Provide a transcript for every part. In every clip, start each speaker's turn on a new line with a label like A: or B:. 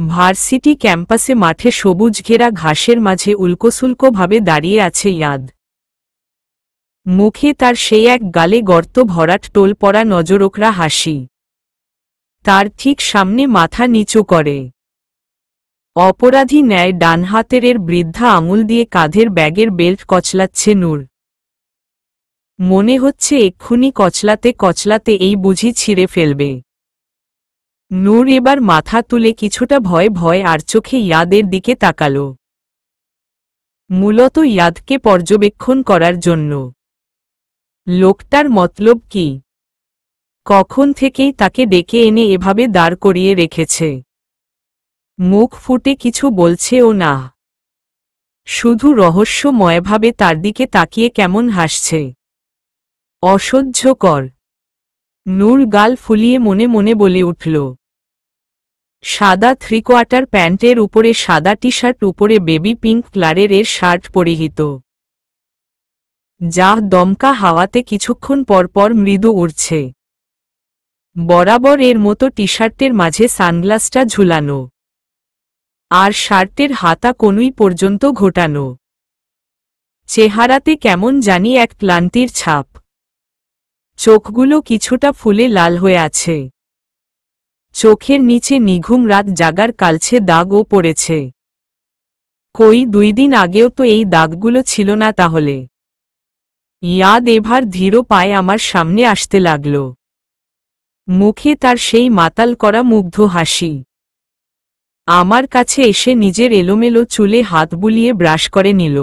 A: Varsity ক্যাম্পাসে মাঠে সবুজ ঘেরা ঘাসের মাঝে উল্কোসুল্কোভাবে দাঁড়িয়ে আছে ইয়াদ। মুখে তার সেই এক গালে গর্ত ভরাট টোল পড়া নজরোকরা হাসি। তার ঠিক সামনে মাথা নিচু করে অপরাধী ন্যায় ডান হাতের বৃদ্ধা আঙুল দিয়ে কাঁধের ব্যাগের বেল্ট কচলাচ্ছে নূর। মনে হচ্ছে এক্ষুনি কচলাতে কচলাতে এই বুঝি ছিঁড়ে ফেলবে। নূর এবার মাথা তুলে কিছুটা ভয় ভয় আর চোখে ইয়াদের দিকে তাকাল, মূলত ইয়াদকে পর্যবেক্ষণ করার জন্য। লোকটার মতলব কি? কখন থেকেই তাকে ডেকে এনে এভাবে দাঁড় করিয়ে রেখেছে? মুখ ফুটে কিছু বলছেও না, শুধু রহস্যময়ভাবে তার দিকে তাকিয়ে কেমন হাসছে। অসহ্যকর। নূর গাল ফুলিয়ে মনে মনে বলে উঠল। সাদা 3/4 প্যান্টের উপরে সাদা টি শার্ট, উপরে বেবি পিঙ্ক কালারের শার্ট পরিহিত, যা দমকা হাওয়াতে কিছুক্ষণ পরপর মৃদু উড়ছে। বরাবর এর মতো টি শার্টের মাঝে সানগ্লাসটা ঝুলানো, আর শার্টের হাতা কনুই পর্যন্ত ঘোটানো। চেহারাতে কেমন জানি এক ক্লান্তির ছাপ। চোখগুলো কিছুটা ফুলে লাল হয়ে আছে। চোখের নিচে নিঘুম রাত জাগার কালছে দাগও পড়েছে। কই 2 দিন আগেও তো এই দাগগুলো ছিল না তাহলে? ইয়াদ এবার ধীর পায়ে আমার সামনে আসতে লাগল। মুখে তার সেই মাতাল করা মুগ্ধ হাসি। আমার কাছে এসে নিজের এলোমেলো চুলে হাত বুলিয়ে ব্রাশ করে নিল,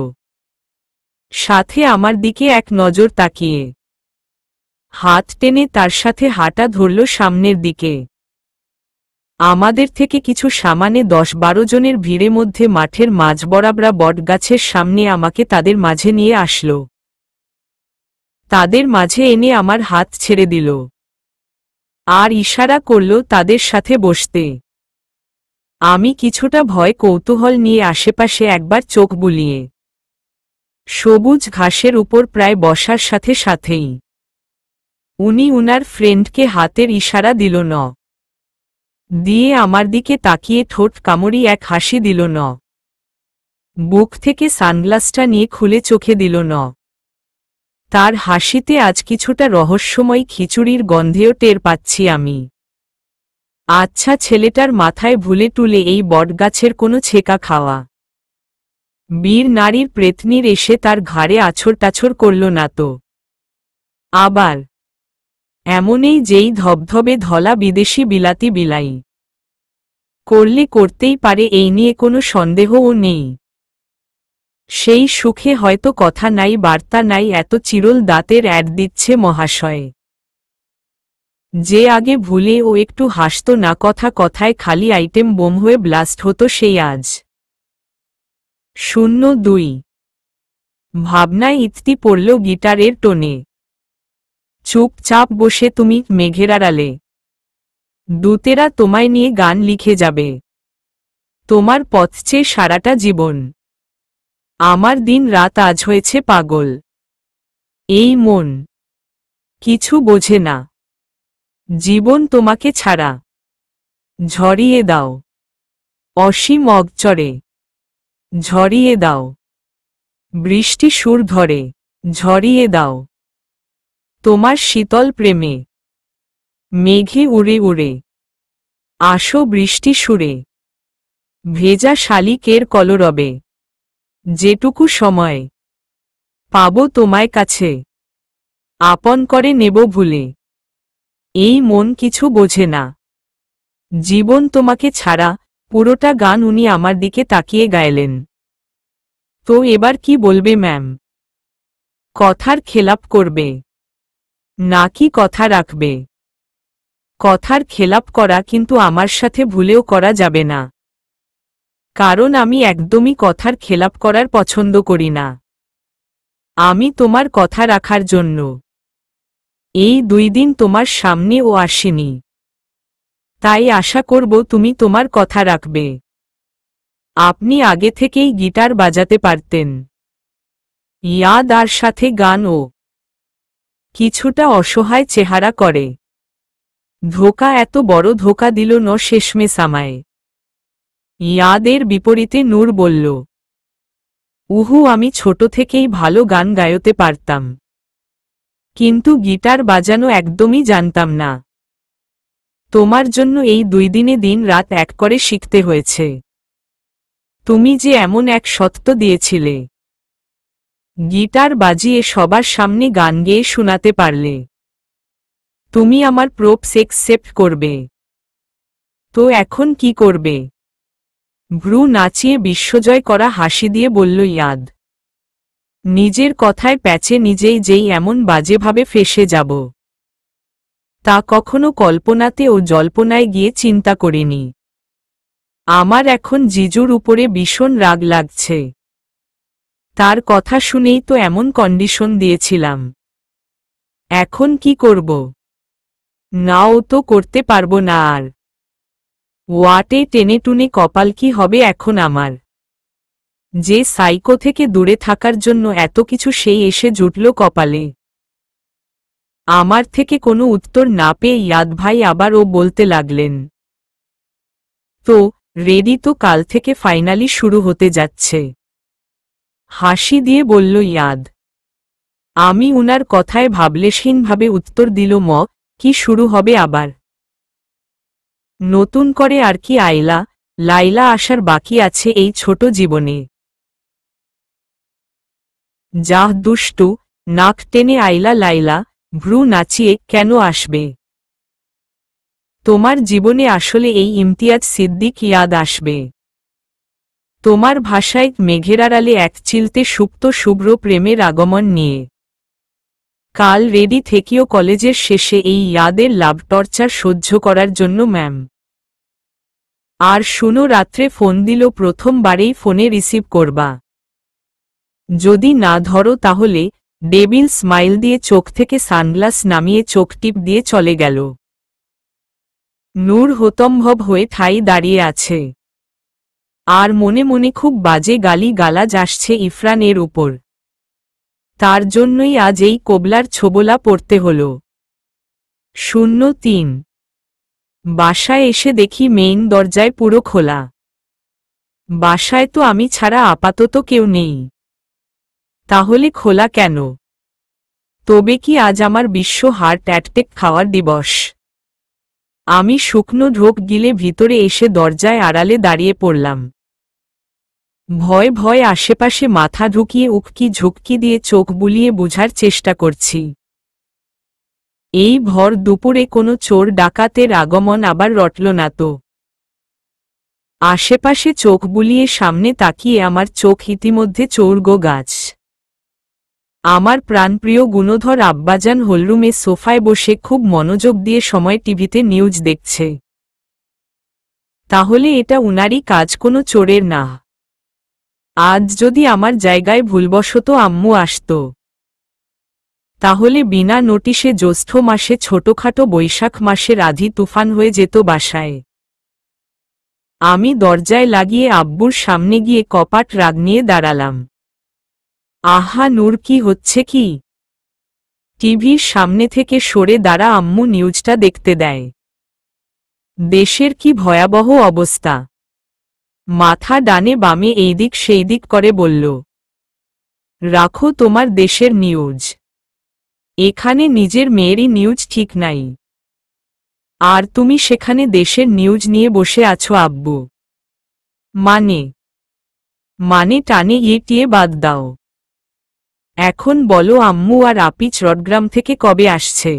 A: সাথে আমার দিকে এক নজর তাকিয়ে হাত টেনে তার সাথে হাঁটা ধরল সামনের দিকে। আমাদের থেকে কিছু সামানে 10-12 জনের ভিড়ের মধ্যে মাঠের মাঝ বরাবরা বটগাছের সামনে আমাকে তাদের মাঝে নিয়ে আসল। তাদের মাঝে এনে আমার হাত ছেড়ে দিল আর ইশারা করল তাদের সাথে বসতে। আমি কিছুটা ভয় কৌতূহল নিয়ে আশেপাশে একবার চোখ বুলিয়ে সবুজ ঘাসের উপর প্রায় বসার সাথে সাথেই উনি উনার ফ্রেন্ডকে হাতের ইশারা দিল ন দিয়ে আমার দিকে তাকিয়ে ঠোঁট কামড়ি এক হাসি দিল ন, বুক থেকে সানগ্লাসটা নিয়ে খুলে চোখে দিল ন। তার হাসিতে আজ কিছুটা রহস্যময় খিচুড়ির গন্ধেও টের পাচ্ছি আমি। আচ্ছা, ছেলেটার মাথায় ভুলে টুলে এই বটগাছের কোনো ছেকা খাওয়া? বীর নারীর প্রেতনির এসে তার ঘাড়ে আছর টাছর করল না তো? আবার এমনই যেই ধবধবে ধলা বিদেশি বিলাতি বিলাই করলে করতেই পারে, এই নিয়ে কোনো সন্দেহও নেই। সেই সুখে হয়তো কথা নাই বার্তা নাই, এত চিরল দাঁতের অ্যাড দিচ্ছে মহাশয়। যে আগে ভুলে ও একটু হাসত না, কথা কথায় খালি আইটেম বোম হয়ে ব্লাস্ট হতো, সেই আজ 02 ভাবনায় ইতি পড়ল গিটারের টোনে। চুপচাপ বসে তুমি মেঘের আড়ালে, দূতেরা তোমায় নিয়ে গান লিখে যাবে। তোমার পথ চেয়ে সারাটা জীবন, আমার দিন রাত আজ হয়েছে পাগল। এই মন কিছু বোঝে না, জীবন তোমাকে ছাড়া। ঝরিয়ে দাও অসীম অগচরে, ঝরিয়ে দাও বৃষ্টি সুর ধরে, ঝরিয়ে দাও তোমার শীতল প্রেমে। মেঘে উড়ে উড়ে আসো বৃষ্টি সুরে, ভেজা শালিকের কলরবে। যেটুকু সময় পাব তোমায় কাছে, আপন করে নেব ভুলে। এই মন কিছু বোঝে না, জীবন তোমাকে ছাড়া। পুরোটা গান উনি আমার দিকে তাকিয়ে গাইলেন। তো এবার কি বলবে ম্যাম? কথার খেলাপ করবে নাকি কথা রাখবে? কথার খেলাপ করা কিন্তু আমার সাথে ভুলেও করা যাবে না, কারণ আমি একদমই কথার খেলাপ করার পছন্দ করি না। আমি তোমার কথা রাখার জন্য এই 2 দিন তোমার সামনেও আসিনি, তাই আশা করব তুমি তোমার কথা রাখবে। আপনি আগে থেকেই গিটার বাজাতে পারতেন। ইয়াদ আর সাথে গান ও কিছুটা অসহায় চেহারা করে। ধোকা, এত বড় ধোকা দিল ন শেষমেশ আমায়। ইয়াদের বিপরীতে নূর বলল, উহু, আমি ছোট থেকেই ভালো গান গাইতে পারতাম, কিন্তু গিটার বাজানো একদমই জানতাম না। তোমার জন্য এই 2 দিনে দিন রাত এক করে শিখতে হয়েছে। তুমি যে এমন এক সত্য দিয়েছিলে, গিটার বাজিয়ে সবার সামনে গান গেয়ে শোনাতে পারলে, তুমি আমার প্রপস একসেপ্ট করবে। তো এখন কি করবে? ভ্রু নাচিয়ে বিশ্বজয় করা হাসি দিয়ে বলল ইয়াদ। নিজের কথায় প্যাচে নিজেই যেই এমন বাজেভাবে ফেঁসে যাব, তা কখনো কল্পনাতে ও জল্পনায় গিয়ে চিন্তা করিনি। আমার এখন জিজুর উপরে ভীষণ রাগ লাগছে। তার কথা শুনেই তো এমন কন্ডিশন দিয়েছিলাম। এখন কি করব? নাও তো করতে পারবো না আর। ওয়াটে টেনে টুনে কপাল কি হবে এখন আমার। যে সাইকো থেকে দূরে থাকার জন্য এত কিছু সেই এসে জুটল কপালে। আমার থেকে কোনো উত্তর না পেয়ে ইয়াদ ভাই আবারও বলতে লাগলেন, তো রেডি তো, কাল থেকে ফাইনালি শুরু হতে যাচ্ছে। হাসি দিয়ে বলল ইয়াদ। আমি উনার কথায় ভাবলেশহীনভাবে উত্তর দিল, কি শুরু হবে আবার? নতুন করে আর কি আইলা লাইলা আসার বাকি আছে এই ছোট জীবনে? যাহ দুষ্টু, নাক টেনে আইলা লাইলা, ভ্রু নাচিয়ে কেন আসবে? তোমার জীবনে আসলে এই ইমতিয়াজ সিদ্দিক ইয়াদ আসবে। তোমার ভাষায় মেঘের আড়ালে এক চিলতে সুপ্ত শুভ্র প্রেমের আগমন নিয়ে। কাল রেডি থেকেও কলেজের শেষে এই ইয়াদের লাভ টর্চার সহ্য করার জন্য ম্যাম। আর শুনো, রাত্রে ফোন দিল, প্রথমবারেই ফোনে রিসিভ করবা। যদি না ধরো তাহলে। ডেবিল স্মাইল দিয়ে চোখ থেকে সানগ্লাস নামিয়ে চোখ টিপ দিয়ে চলে গেল। নূর হতম্ভব হয়ে ঠাই দাঁড়িয়ে আছে। আর মনে মনে খুব বাজে গালি গালাজ আসছে ইরফানের উপর। তার জন্যই আজ এই কোবলার ছোবলা পড়তে হল। 03 বাসায় এসে দেখি মেইন দরজায় পুরো খোলা। বাসায় তো আমি ছাড়া আপাতত কেউ নেই। তাহলে খোলা কেন? তবে কি আজ আমার বিশ্ব হার্ট অ্যাটাক খাওয়ার দিবস? আমি শুকনো ঢোক গিলে ভিতরে এসে দরজায় আড়ালে দাঁড়িয়ে পড়লাম। ভয় ভয় আশেপাশে মাথা ঢুকিয়ে উককি ঝুঁককি দিয়ে চোখ বুলিয়ে বোঝার চেষ্টা করছি। এই ভর দুপুরে কোনো চোর ডাকাতের আগমন আবার রটল না তো? আশেপাশে চোখ বুলিয়ে সামনে তাকিয়ে আমার চোখ ইতিমধ্যে চৌর্গ গাছ। আমার প্রাণপ্রিয় গুণধর আব্বাজান হলরুমে সোফায় বসে খুব মনোযোগ দিয়ে সময় টিভিতে নিউজ দেখছে। তাহলে এটা উনারই কাজ, কোনো চোরের না। আজ যদি আমার জায়গায় ভুলবশত আম্মু আসত, তাহলে বিনা নোটিশে জ্যৈষ্ঠ মাসে ছোটখাটো বৈশাখ মাসের আধি তুফান হয়ে যেত বাসায়। আমি দরজায় লাগিয়ে আব্বুর সামনে গিয়ে কপাট রাগ নিয়ে দাঁড়ালাম। আহা নূর, কি হচ্ছে কি? টিভির সামনে থেকে সরে দাঁড়া, আম্মু নিউজটা দেখতে দেয়। দেশের কি ভয়াবহ অবস্থা। মাথা ডানে বামে এইদিক সেইদিক করে বলল, রাখো তোমার দেশের নিউজ। এখানে নিজের মেয়েরই নিউজ ঠিক নাই, আর তুমি সেখানে দেশের নিউজ নিয়ে বসে আছো আব্বু। মানে টানে ইয়ে বাদ দাও। এখন বলো আম্মু আর আপি চট্টগ্রাম থেকে কবে আসছে?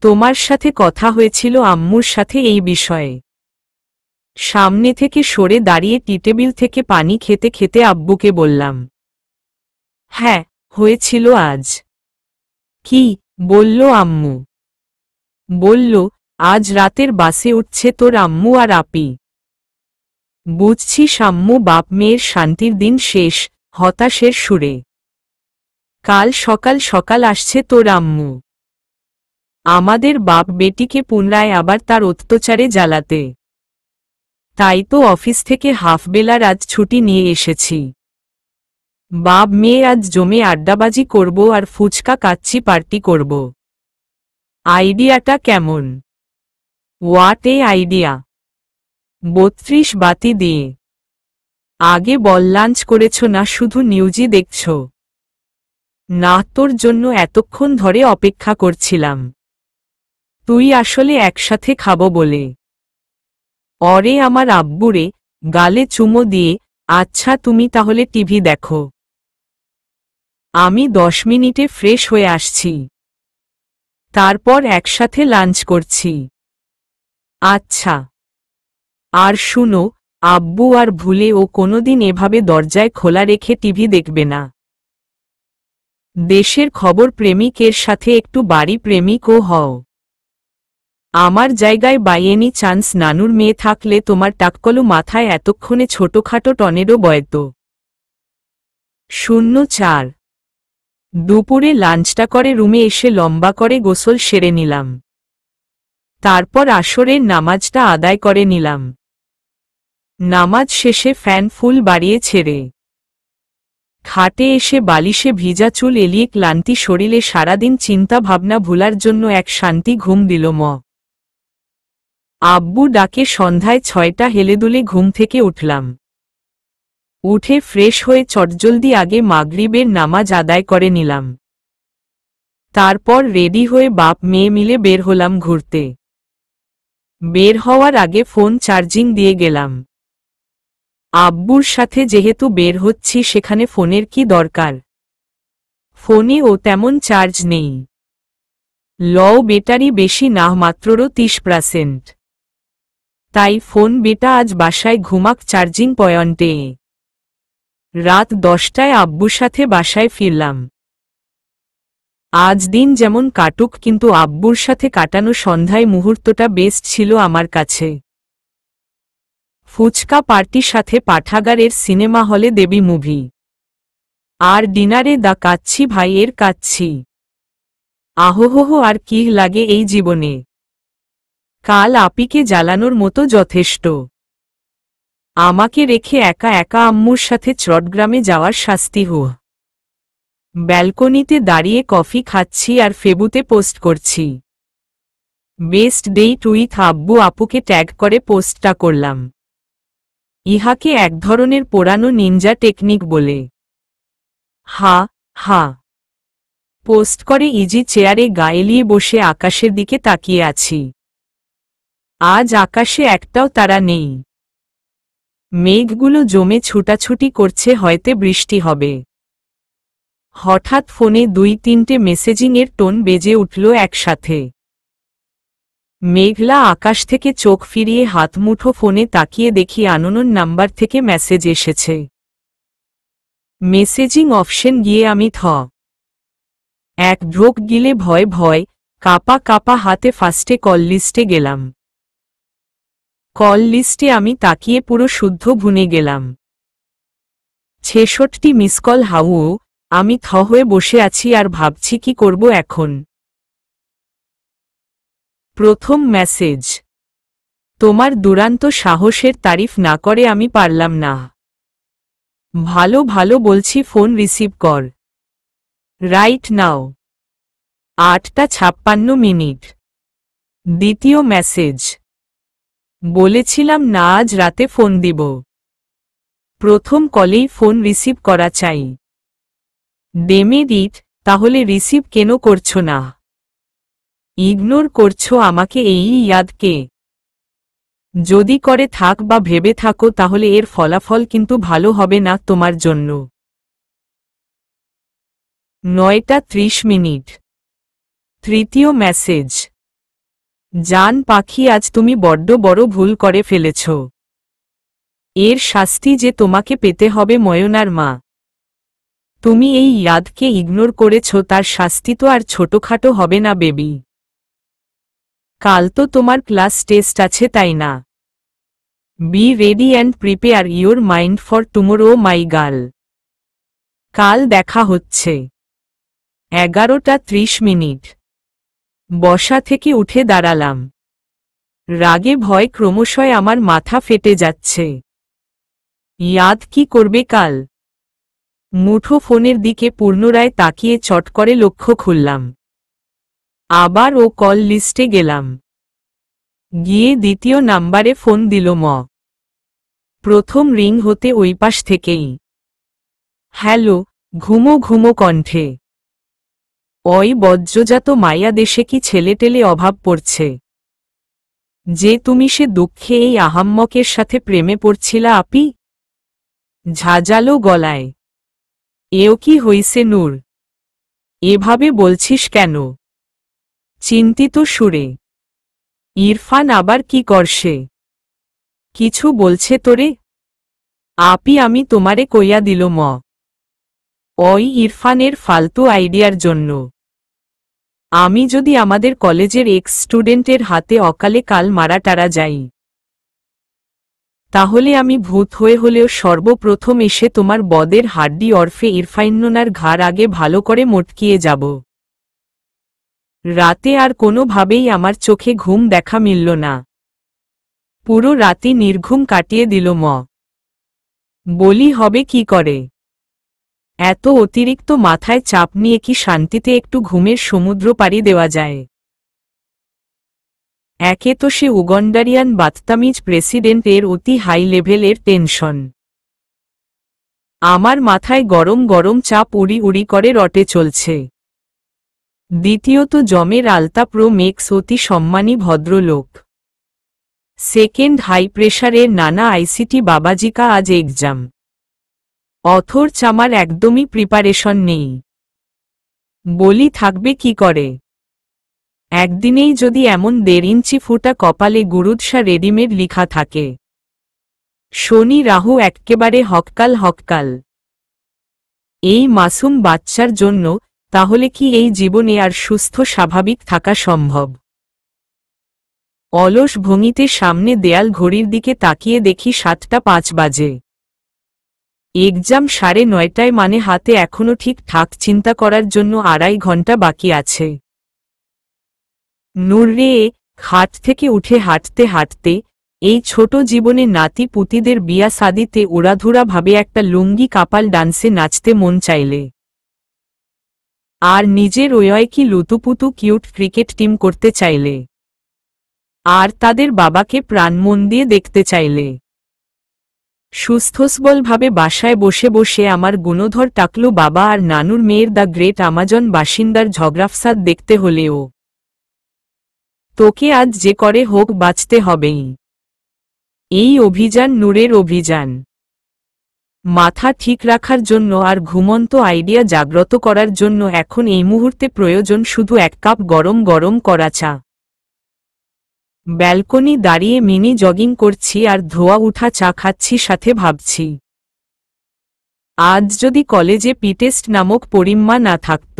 A: তোমার সাথে কথা হয়েছিল আম্মুর সাথে এই বিষয়ে? সামনে থেকে সরে দাঁড়িয়ে টিটেবিল থেকে পানি খেতে খেতে আব্বুকে বললাম। হ্যাঁ, হয়েছিল আজ। কি বলল আম্মু? বলল, আজ রাতের বাসে উঠছে তোর আম্মু আর আপি। বুঝছিস আম্মু, বাপ মেয়ের শান্তির দিন শেষ, হতাশের সুরে। কাল সকাল সকাল আসছে তোর আম্মু আমাদের বাপ বেটিকে পুনরায় আবার তার অত্যাচারে জ্বালাতে। তাই তো অফিস থেকে হাফবেলার আজ ছুটি নিয়ে এসেছি। বাপ মেয়ে আজ জমে আড্ডাবাজি করব আর ফুচকা কাচ্চি পার্টি করব। আইডিয়াটা কেমন? What a idea! 32 বাতি দিয়ে। আগে বল লাঞ্চ করেছ না শুধু নিউজই দেখছ? না, তোর জন্য এতক্ষণ ধরে অপেক্ষা করছিলাম। তুই আসলে একসাথে খাবো বলে। অরে আমার আব্বুরে, গালে চুমো দিয়ে, আচ্ছা তুমি তাহলে টিভি দেখো। আমি 10 মিনিটে ফ্রেশ হয়ে আসছি। তারপর একসাথে লাঞ্চ করছি। আচ্ছা। আর শুনো, আব্বু আর ভুলে ও কোনোদিন এভাবে দরজায় খোলা রেখে টিভি দেখবে না। দেশের খবর প্রেমিকের সাথে একটু বাড়ি প্রেমিকও হও। আমার জায়গায় বাই এনি চান্স নানুর মেয়ে থাকলে তোমার টাককলু মাথায় এতক্ষণে ছোটখাটো টর্নেডো বয়ত। 04। দুপুরে লাঞ্চটা করে রুমে এসে লম্বা করে গোসল সেরে নিলাম। তারপর আসরের নামাজটা আদায় করে নিলাম। নামাজ শেষে ফ্যান ফুল বাড়িয়ে ছেড়ে খাটে এসে বালিশে ভিজা চুল এলিয়ে ক্লান্তি শরীরে সারাদিন চিন্তা ভাবনা ভুলার জন্য এক শান্তি ঘুম দিল ম। আব্বু ডাকে সন্ধ্যায় 6টা হেলেদুলে ঘুম থেকে উঠলাম। উঠে ফ্রেশ হয়ে চটজলদি আগে মাগরিবের নামাজ আদায় করে নিলাম। তারপর রেডি হয়ে বাপ মেয়ে মিলে বের হলাম ঘুরতে। বের হওয়ার আগে ফোন চার্জিং দিয়ে গেলাম। আব্বুর সাথে যেহেতু বের হচ্ছি সেখানে ফোনের কি দরকার? ফোনেও তেমন চার্জ নেই। লও ব্যাটারি বেশি না, মাত্রও 30%। তাই ফোন বেটা আজ বাসায় ঘুমাক চার্জিং পয়েন্টে। রাত 10টায় আব্বুর সাথে বাসায় ফিরলাম। আজ দিন যেমন কাটুক কিন্তু আব্বুর সাথে কাটানো সন্ধ্যায় মুহূর্তটা বেস্ট ছিল আমার কাছে। ফুচকা পার্টির সাথে পাঠাগারের সিনেমা হলে দেবী মুভি। আর ডিনারে দা কাচ্ছি ভাইয়ের কাচ্ছি। আহোহো, আর কি লাগে এই জীবনে? কাল আপিকে জ্বালানোর মতো যথেষ্ট। আমাকে রেখে একা একা আম্মুর সাথে চট্টগ্রামে যাওয়ার শাস্তি হো। ব্যালকনিতে দাঁড়িয়ে কফি খাচ্ছি আর ফেবুতে পোস্ট করছি। বেস্ট ডেট উইথ আব্বু আপুকে ট্যাগ করে পোস্টটা করলাম। ইহাকে এক ধরনের পোড়ানো নিনজা টেকনিক বলে। হা হা। পোস্ট করে ইজি চেয়ারে গা এলিয়ে বসে আকাশের দিকে তাকিয়ে আছি। আজ আকাশে একটাও তারা নেই। মেঘগুলো জমে ছুটাছুটি করছে, হয়তো বৃষ্টি হবে। হঠাৎ ফোনে 2-3টে মেসেজিংয়ের টোন বেজে উঠল একসাথে। মেঘলা আকাশ থেকে চোখ ফিরিয়ে হাতমুঠো ফোনে তাকিয়ে দেখি আননোন নাম্বার থেকে মেসেজ এসেছে। মেসেজিং অপশন গিয়ে আমি এক ঢোক গিলে ভয় ভয় কাপা কাপা হাতে ফার্স্টে কল লিস্টে গেলাম। কল লিস্টে আমি তাকিয়ে পুরো শুদ্ধ ভুনে গেলাম। 66 মিসকল হাউও। আমি হয়ে বসে আছি আর ভাবছি কি করব এখন। প্রথম মেসেজ। তোমার দুরান্ত সাহসের তারিফ না করে আমি পারলাম না। ভালো ভালো বলছি, ফোন রিসিভ কর রাইট নাও। 8:56। দ্বিতীয় মেসেজ। বলেছিলাম না আজ রাতে ফোন দিব। প্রথম কলেই ফোন রিসিভ করা চাই। ডেমেরিট, তাহলে রিসিভ কেন করছো না? ইগনোর করছো আমাকে এই ইয়াদকে? যদি করে থাক বা ভেবে থাকো তাহলে এর ফলাফল কিন্তু ভালো হবে না তোমার জন্য। 9:30। তৃতীয় মেসেজ। জান পাখি, আজ তুমি বড্ড বড় ভুল করে ফেলেছ। এর শাস্তি যে তোমাকে পেতে হবে ময়নার মা। তুমি এই ইয়াদকে ইগনোর করেছ, তার শাস্তি তো আর ছোটখাটো হবে না বেবি। কাল তো তোমার ক্লাস টেস্ট আছে তাই না? Be ready and prepare your mind for tomorrow my girl. কাল দেখা হচ্ছে। 11:30। বসা থেকে উঠে দাঁড়ালাম। রাগে ভয় ক্রমশই আমার মাথা ফেটে যাচ্ছে। ইয়াদ কি করবে কাল? মুঠো ফোনের দিকে পুনরায় তাকিয়ে চট করে লক্ষ্য খুললাম। আবার ও কল লিস্টে গেলাম। গিয়ে দ্বিতীয় নাম্বারে ফোন দিল ম। প্রথম রিং হতে ওই পাশ থেকেই হ্যালো, ঘুমো ঘুমো কণ্ঠে। ওই বজ্রজাত মায়া দেশে কি ছেলেটেলে অভাব পড়ছে যে তুমি সে দুঃখে এই আহাম্মকের সাথে প্রেমে পড়ছিলা আপি? ঝাঁঝালো গলায়। এও কি হইছে নূর? এভাবে বলছিস কেন? চিন্তিত সুরে। ইরফান আবার কি করছে? কিছু বলছে তোরে? আপি আমি তোমারে কইয়া দিল ওই ইরফানের ফালতু আইডিয়ার জন্য। আমি যদি আমাদের কলেজের এক্স স্টুডেন্টের হাতে অকালে কাল মারা টারা যাই, তাহলে আমি ভূত হয়ে হলেও সর্বপ্রথম এসে তোমার বদের হাড্ডি অর্ফে ইরফাইন্ননার ঘাড় আগে ভালো করে মটকিয়ে যাব। রাতে আর কোনোভাবেই আমার চোখে ঘুম দেখা মিলল না। পুরো রাতি নির্ঘুম কাটিয়ে দিল বলি হবে কি করে? এত অতিরিক্ত মাথায় চাপ নিয়ে কি শান্তিতে একটু ঘুমের সমুদ্র পাড়ি দেওয়া যায়? একে তো সে উগন্ডারিয়ান বাত্তামিজ প্রেসিডেন্ট এর অতি হাই লেভেলের টেনশন, আমার মাথায় গরম গরম চাপ উড়ি উড়ি করে রটে চলছে। দ্বিতীয়ত জমের আলতা প্রো মেক্স অতি সম্মানী ভদ্রলোক। সেকেন্ড হাই প্রেশারের নানা আইসিটি বাবাজিকা আজ এক্সাম। অথর্চ আমার একদমই প্রিপারেশন নেই। বলি থাকবে কি করে? একদিনেই যদি এমন 1.5 ইঞ্চি ফুটা কপালে গুরুদশা রেডিমেড লিখা থাকে, শনি রাহু এক্কেবারে হককাল হককাল। এই মাসুম বাচ্চার জন্য তাহলে কি এই জীবনে আর সুস্থ স্বাভাবিক থাকা সম্ভব? অলস ভঙ্গিতে সামনে দেয়াল ঘড়ির দিকে তাকিয়ে দেখি 7:05 বাজে। এক্সাম 9:30, মানে হাতে এখনো ঠিকঠাক চিন্তা করার জন্য 2.5 ঘন্টা বাকি আছে। নূর রে, খাট থেকে উঠে হাঁটতে হাঁটতে এই ছোট জীবনে নাতি পুতিদের বিয়া সাদিতে উড়াধুরা ভাবে একটা লুঙ্গি কাপাল ডান্সে নাচতে মন চাইলে, আর নিজের ওয় কি লুতুপুতু কিউট ক্রিকেট টিম করতে চাইলে, আর তাদের বাবাকে প্রাণ মন দিয়ে দেখতে চাইলে, সুস্থসবলভাবে বাসায় বসে বসে আমার গুণধর টাকলু বাবা আর নানুর মেয়ের দ্য গ্রেট আমাজন বাসিন্দার ঝগড়াফসাদ দেখতে হলেও তোকে আজ যে করে হোক বাঁচতে হবেই। এই অভিযান নূরের অভিযান। মাথা ঠিক রাখার জন্য আর ঘুমন্ত আইডিয়া জাগ্রত করার জন্য এখন এই মুহূর্তে প্রয়োজন শুধু 1 কাপ গরম গরম করা চা। ব্যালকনি দাঁড়িয়ে মিনি জগিং করছি আর ধোয়া উঠা চা খাচ্ছি, সাথে ভাবছি আজ যদি কলেজে পিটেস্ট নামক পরিম্মা না থাকত,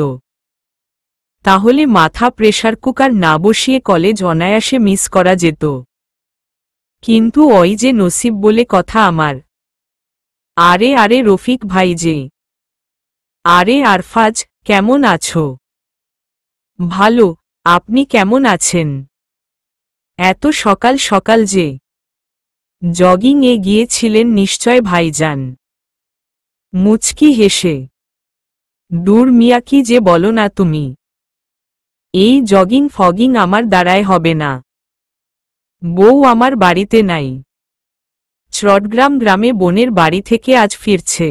A: তাহলে মাথা প্রেসার কুকার না বসিয়ে কলেজ অনায়াসে মিস করা যেত। কিন্তু ওই যে নসিব বলে কথা আমার। আরে আরে রফিক ভাই যে। আরে আরফাজ, কেমন আছো? ভালো, আপনি কেমন আছেন? এত সকাল সকাল যে? জগিং এ গিয়েছিলেন নিশ্চয় ভাইজান। মুচকি হেসে, দূর মিয়া কি যে বলো না তুমি। এই জগিং ফগিং আমার দ্বারায় হবে না। বউ আমার বাড়িতে নাই। চটগ্রাম গ্রামে বোনের বাড়ি থেকে আজ ফিরছে।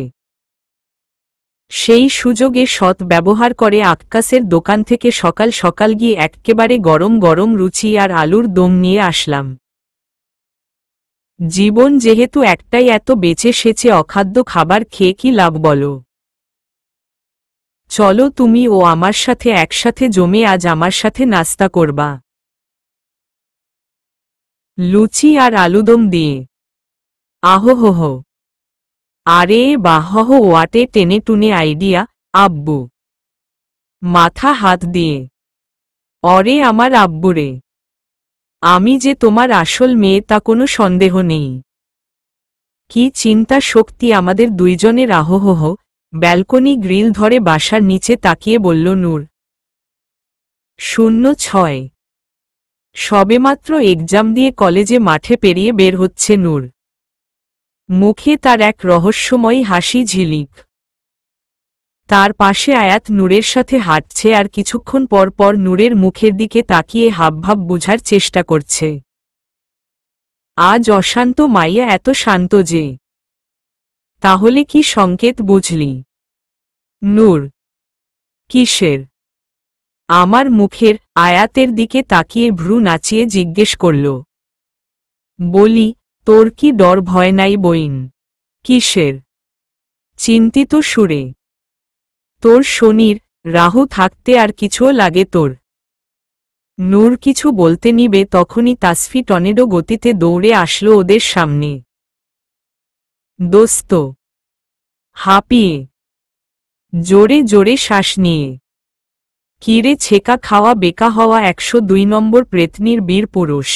A: সেই সুযোগে সৎ ব্যবহার করে আক্কাসের দোকান থেকে সকাল সকাল গিয়ে এক্কেবারে গরম গরম রুচি আর আলুর দম নিয়ে আসলাম। জীবন যেহেতু একটাই, এত বেঁচে সেচে অখাদ্য খাবার খেয়ে কি লাভ বলো? চলো তুমি ও আমার সাথে একসাথে জমে আজ আমার সাথে নাস্তা করবা। লুচি আর আলুদম দিয়ে। আহোহোহ। আরে বাহহ, ওয়াটে টেনে টুনে আইডিয়া, আব্বু। মাথা হাত দিয়ে। অরে আমার আব্বুরে, আমি যে তোমার আসল মেয়ে তা কোনো সন্দেহ নেই। কি চিন্তা শক্তি আমাদের দুইজনের! আহোহোহ। ব্যালকনি গ্রিল ধরে বাসার নিচে তাকিয়ে বলল নূর। 06। সবেমাত্র এক্সাম দিয়ে কলেজে মাঠে পেরিয়ে বের হচ্ছে নূর। মুখে তার এক রহস্যময়ী হাসি ঝিলিক। তার পাশে আয়াত নূরের সাথে হাঁটছে আর কিছুক্ষণ পর পর নূরের মুখের দিকে তাকিয়ে হাবভাব বোঝার চেষ্টা করছে। আজ অশান্ত মাইয়া এত শান্ত যে। তাহলে কি সংকেত বুঝলি? নূর, কিসের? আমার মুখের আয়াতের দিকে তাকিয়ে ভ্রু নাচিয়ে জিজ্ঞেস করল। বলি, তোর কি ডর ভয় নাই বইন? কিসের? চিন্তিত সুরে। তোর শনির রাহু থাকতে আর কিছুও লাগে তোর? নূর কিছু বলতে নিবে তখনই তাসফি টর্নেডো গতিতে দৌড়ে আসলো ওদের সামনে। দোস্ত, হাঁপিয়ে জোরে জোরে শ্বাস নিয়ে, কিরে ছেকা খাওয়া বেকা হওয়া 102 নম্বর প্রেতনির বীর পুরুষ।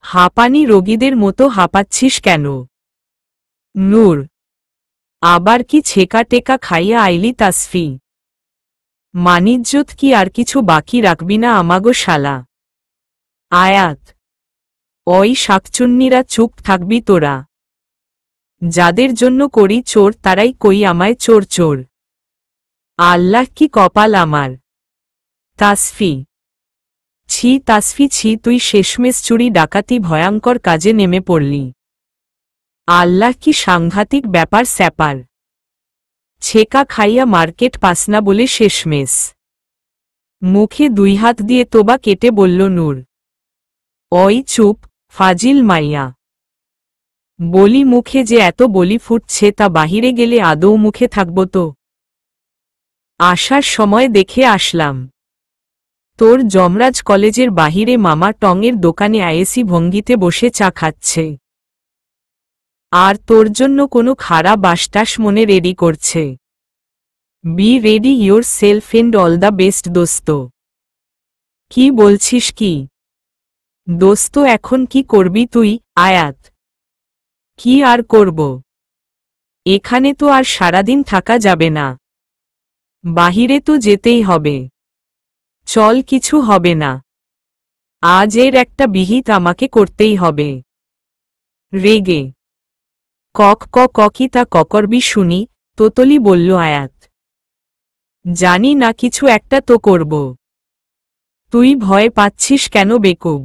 A: হাঁপানি রোগীদের মতো হাঁপাচ্ছিস কেন? নূর, আবার কি ছেকা টেকা খাইয়া আইলি তাসফি? মানিজ্জত কি আর কিছু বাকি রাখবি না আমাগো শালা? আয়াত, ওই শাকচুন্নিরা চুপ থাকবি তোরা। যাদের জন্য করি চোর তারাই কই আমায় চোর চোর। আল্লাহ কি কপাল আমার। তাসফি, ছি তাসফি ছি, তুই শেষমেশ চুরি ডাকাতি ভয়ঙ্কর কাজে নেমে পড়লি। আল্লাহ কি সাংঘাতিক ব্যাপার স্যাপার। ছেকা খাইয়া মার্কেট পাসনা বলে শেষমেশ। মুখে 2 হাত দিয়ে তোবা কেটে বলল নূর। ওই চুপ, ফাজিল মাইয়া। বলি মুখে যে এত বলি ফুটছে তা বাহিরে গেলে আদৌ মুখে থাকব তো? আসার সময় দেখে আসলাম তোর যমরাজ কলেজের বাহিরে মামা টঙের দোকানে আয়েসি ভঙ্গিতে বসে চা খাচ্ছে। আর তোর জন্য কোনো খারাপ বাসটাস মনে রেডি করছে। Be ready yourself and all the best দোস্ত। কি বলছিস কি? দোস্ত এখন কি করবি তুই? আয়াত, কি আর করব? এখানে তো আর সারাদিন থাকা যাবে না। বাহিরে তো যেতেই হবে। চল, কিছু হবে না। আজ এর একটা বিহিত আমাকে করতেই হবে। রেগে কক কি তা ককরবি শুনি? তোতলি বলল আয়াত। জানি না, কিছু একটা তো করব। তুই ভয় পাচ্ছিস কেন বেকুব?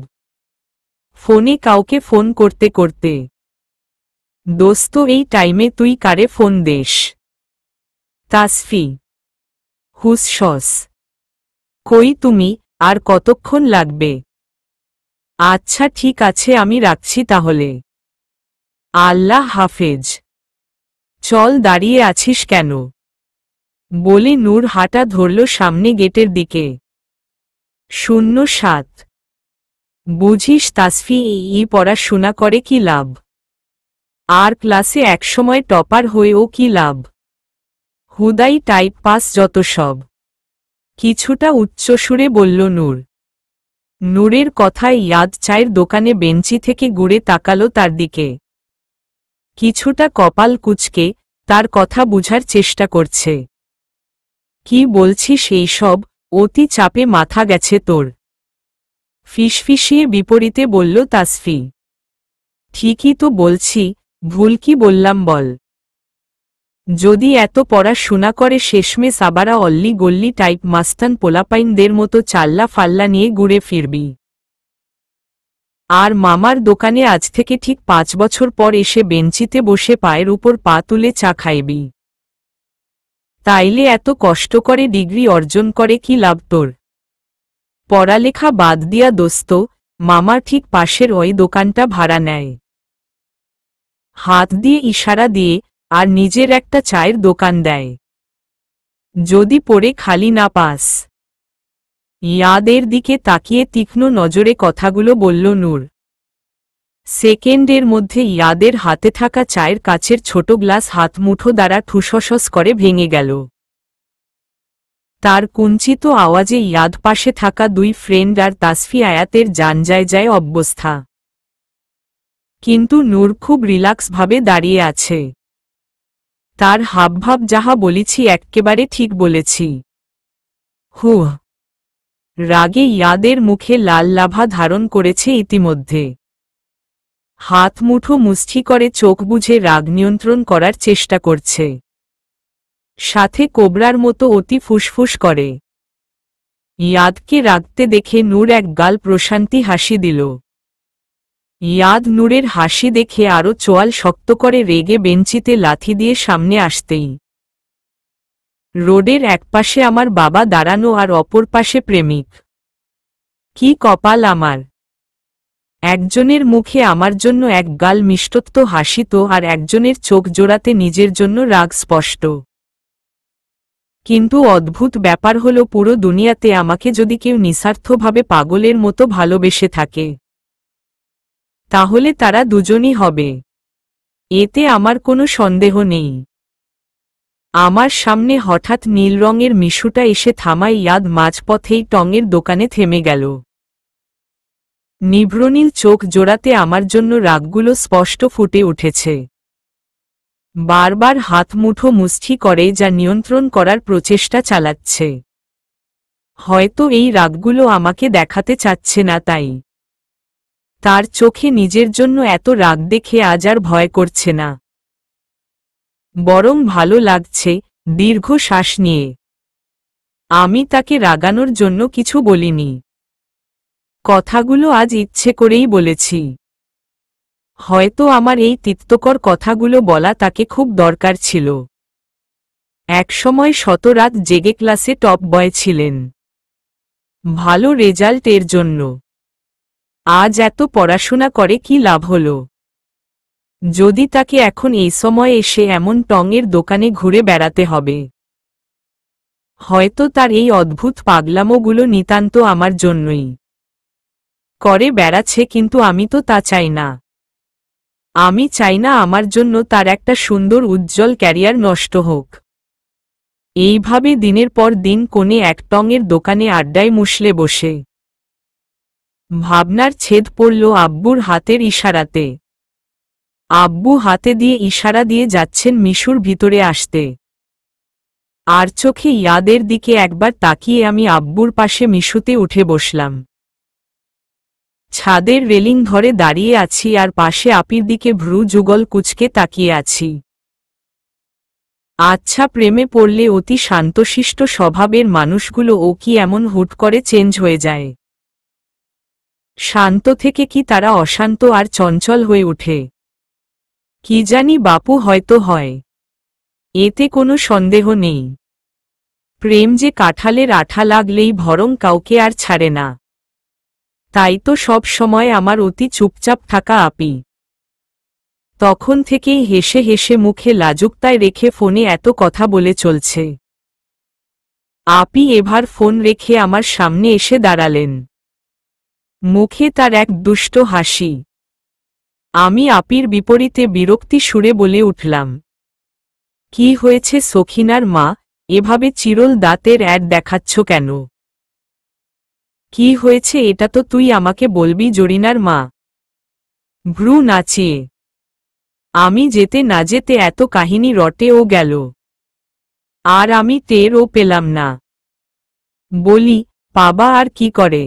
A: ফোনে কাউকে ফোন করতে করতে। দোস্ত এই টাইমে তুই কারে ফোন দেস? তাসফি, হুসসস। কই তুমি? আর কতক্ষণ লাগবে? আচ্ছা ঠিক আছে, আমি রাখছি তাহলে। আল্লাহ হাফেজ। চল, দাঁড়িয়ে আছিস কেন? বলে নূর হাঁটা ধরল সামনে গেটের দিকে। 07 বুঝিস তাসফি, এই পড়াশোনা করে কি লাভ? আর ক্লাসে একসময় টপার হয়েও কি লাভ? হুদাই টাইপ পাস যত সব। কিছুটা উচ্চসুরে বলল নূর। নূরের কথায় ইয়াদ চায়ের দোকানে বেঞ্চি থেকে ঘুরে তাকালো তার দিকে। কিছুটা কপাল কুঁচকে তার কথা বুঝার চেষ্টা করছে। কি বলছিস এইসব? অতি চাপে মাথা গেছে তোর। ফিসফিসিয়ে বিপরীতে বলল তাসফি। ঠিকই তো বলছি, ভুল কি বললাম বল? যদি এত পড়াশোনা করে শেষমেশ আবারা অল্লি গল্লি টাইপ মাস্তান পোলাপাইনদের মতো চাল্লা ফাল্লা নিয়ে ঘুরে ফিরবি। আর মামার দোকানে আজ থেকে ঠিক 5 বছর পর এসে বেঞ্চিতে বসে পায়ের উপর পা তুলে চা খাইবি। তাইলে এত কষ্ট করে ডিগ্রি অর্জন করে কি লাভ তোর? পড়ালেখা বাদ দিয়া দোস্ত, মামা ঠিক পাশের ওই দোকানটা ভাড়া নেয়। হাত দিয়ে ইশারা দিয়ে, আর নিজের একটা চায়ের দোকান দেয়। যদি পড়ে খালি না পাস। ইয়াদের দিকে তাকিয়ে তীক্ষ্ণ নজরে কথাগুলো বলল নূর। সেকেন্ডের মধ্যে ইয়াদের হাতে থাকা চায়ের কাচের ছোট গ্লাস হাত মুঠো দ্বারা ঠুসস করে ভেঙে গেল। তার কুঞ্চিত আওয়াজে ইয়াদ পাশে থাকা 2 ফ্রেন্ড আর তাসফি আয়াতের জান যায় অবস্থা। কিন্তু নূর খুব রিল্যাক্স ভাবে দাঁড়িয়ে আছে। তার হাবভাব যাহা বলেছি এক্কেবারে ঠিক বলেছি। হুহ। রাগে ইয়াদের মুখে লাল লাভা ধারণ করেছে ইতিমধ্যে। হাত মুঠো মুষ্টি করে চোখ বুঝে রাগ নিয়ন্ত্রণ করার চেষ্টা করছে। সাথে কোবরার মতো অতি ফুসফুস করে। ইয়াদকে রাগতে দেখে নূর এক গাল প্রশান্তি হাসি দিল। ইয়াদ নূরের হাসি দেখে আরো চোয়াল শক্ত করে রেগে বেঞ্চিতে লাথি দিয়ে সামনে আসতেই রোডের একপাশে আমার বাবা দাঁড়ানো আর অপর পাশে প্রেমিক। কি কপাল আমার! একজনের মুখে আমার জন্য এক গাল মিষ্টত্ব হাসিত আর একজনের চোখ জোড়াতে নিজের জন্য রাগ স্পষ্ট। কিন্তু অদ্ভুত ব্যাপার হলো পুরো দুনিয়াতে আমাকে যদি কেউ নিঃস্বার্থভাবে পাগলের মতো ভালোবেসে থাকে তাহলে তারা দুজনই হবে, এতে আমার কোনো সন্দেহ নেই। আমার সামনে হঠাৎ নীল রঙের মিশুটা এসে থামায়। ইয়াদ মাঝপথেই টঙের দোকানে থেমে গেল। নিভ্রনীল চোখ জোড়াতে আমার জন্য রাগগুলো স্পষ্ট ফুটে উঠেছে। বারবার হাত মুঠো মুষ্টি করে যা নিয়ন্ত্রণ করার প্রচেষ্টা চালাচ্ছে। হয়তো এই রাগগুলো আমাকে দেখাতে চাচ্ছে না, তাই তার চোখে নিজের জন্য এত রাগ দেখে আজ আর ভয় করছে না, বরং ভালো লাগছে। দীর্ঘ শ্বাস নিয়ে আমি তাকে রাগানোর জন্য কিছু বলিনি। কথাগুলো আজ ইচ্ছে করেই বলেছি। হয়তো আমার এই তিক্তকর কথাগুলো বলা তাকে খুব দরকার ছিল। একসময় শত রাত জেগে ক্লাসে টপ বয় ছিলেন, ভালো রেজাল্টের জন্য। আজ এত পড়াশোনা করে কি লাভ হলো যদি তাকে এখন এই সময় এসে এমন টঙের দোকানে ঘুরে বেড়াতে হবে? হয়তো তার এই অদ্ভুত পাগলামোগুলো নিতান্ত আমার জন্যই করে বেড়াচ্ছে, কিন্তু আমি তো তা চাই না। আমি চাই না আমার জন্য তার একটা সুন্দর উজ্জ্বল ক্যারিয়ার নষ্ট হোক। এইভাবে দিনের পর দিন কোণে এক টঙের দোকানে আড্ডায় মুষলে বসে ভাবনার ছেদ পড়ল আব্বুর হাতের ইশারাতে। আব্বু হাতে দিয়ে ইশারা দিয়ে যাচ্ছেন মিশুর ভিতরে আসতে। আর চোখে ইয়াদের দিকে একবার তাকিয়ে আমি আব্বুর পাশে মিশুতে উঠে বসলাম। ছাদের রেলিং ধরে দাঁড়িয়ে আছি আর পাশে আপির দিকে ভ্রু যুগল কুচকে তাকিয়ে আছি। আচ্ছা, প্রেমে পড়লে অতি শান্তশিষ্ট স্বভাবের মানুষগুলো ও কি এমন হুট করে চেঞ্জ হয়ে যায়? শান্ত থেকে কি তারা অশান্ত আর চঞ্চল হয়ে ওঠে? কি জানি বাপু, হয়তো হয়, এতে কোনো সন্দেহ নেই। প্রেম যে কাঁঠালের আঠা লাগলেই বরং কাউকে আর ছাড়ে না। তাই তো সব সময় আমার অতি চুপচাপ থাকা আপি তখন থেকেই হেসে হেসে মুখে লাজুকতায় রেখে ফোনে এত কথা বলে চলছে। আপি এবার ফোন রেখে আমার সামনে এসে দাঁড়ালেন। মুখে তার এক দুষ্ট হাসি। আমি আপির বিপরীতে বিরক্তি সুরে বলে উঠলাম, কি হয়েছে সখিনার মা, এভাবে চিরল দাঁতের অ্যাড দেখাচ্ছ কেন? কি হয়েছে এটা তো তুই আমাকে বলবি জরিনার মা। ভ্রু নাচিয়ে আমি যেতে না যেতে এত কাহিনী রটেও গেল আর আমি টেরও পেলাম না। বলি, বাবা আর কি করে?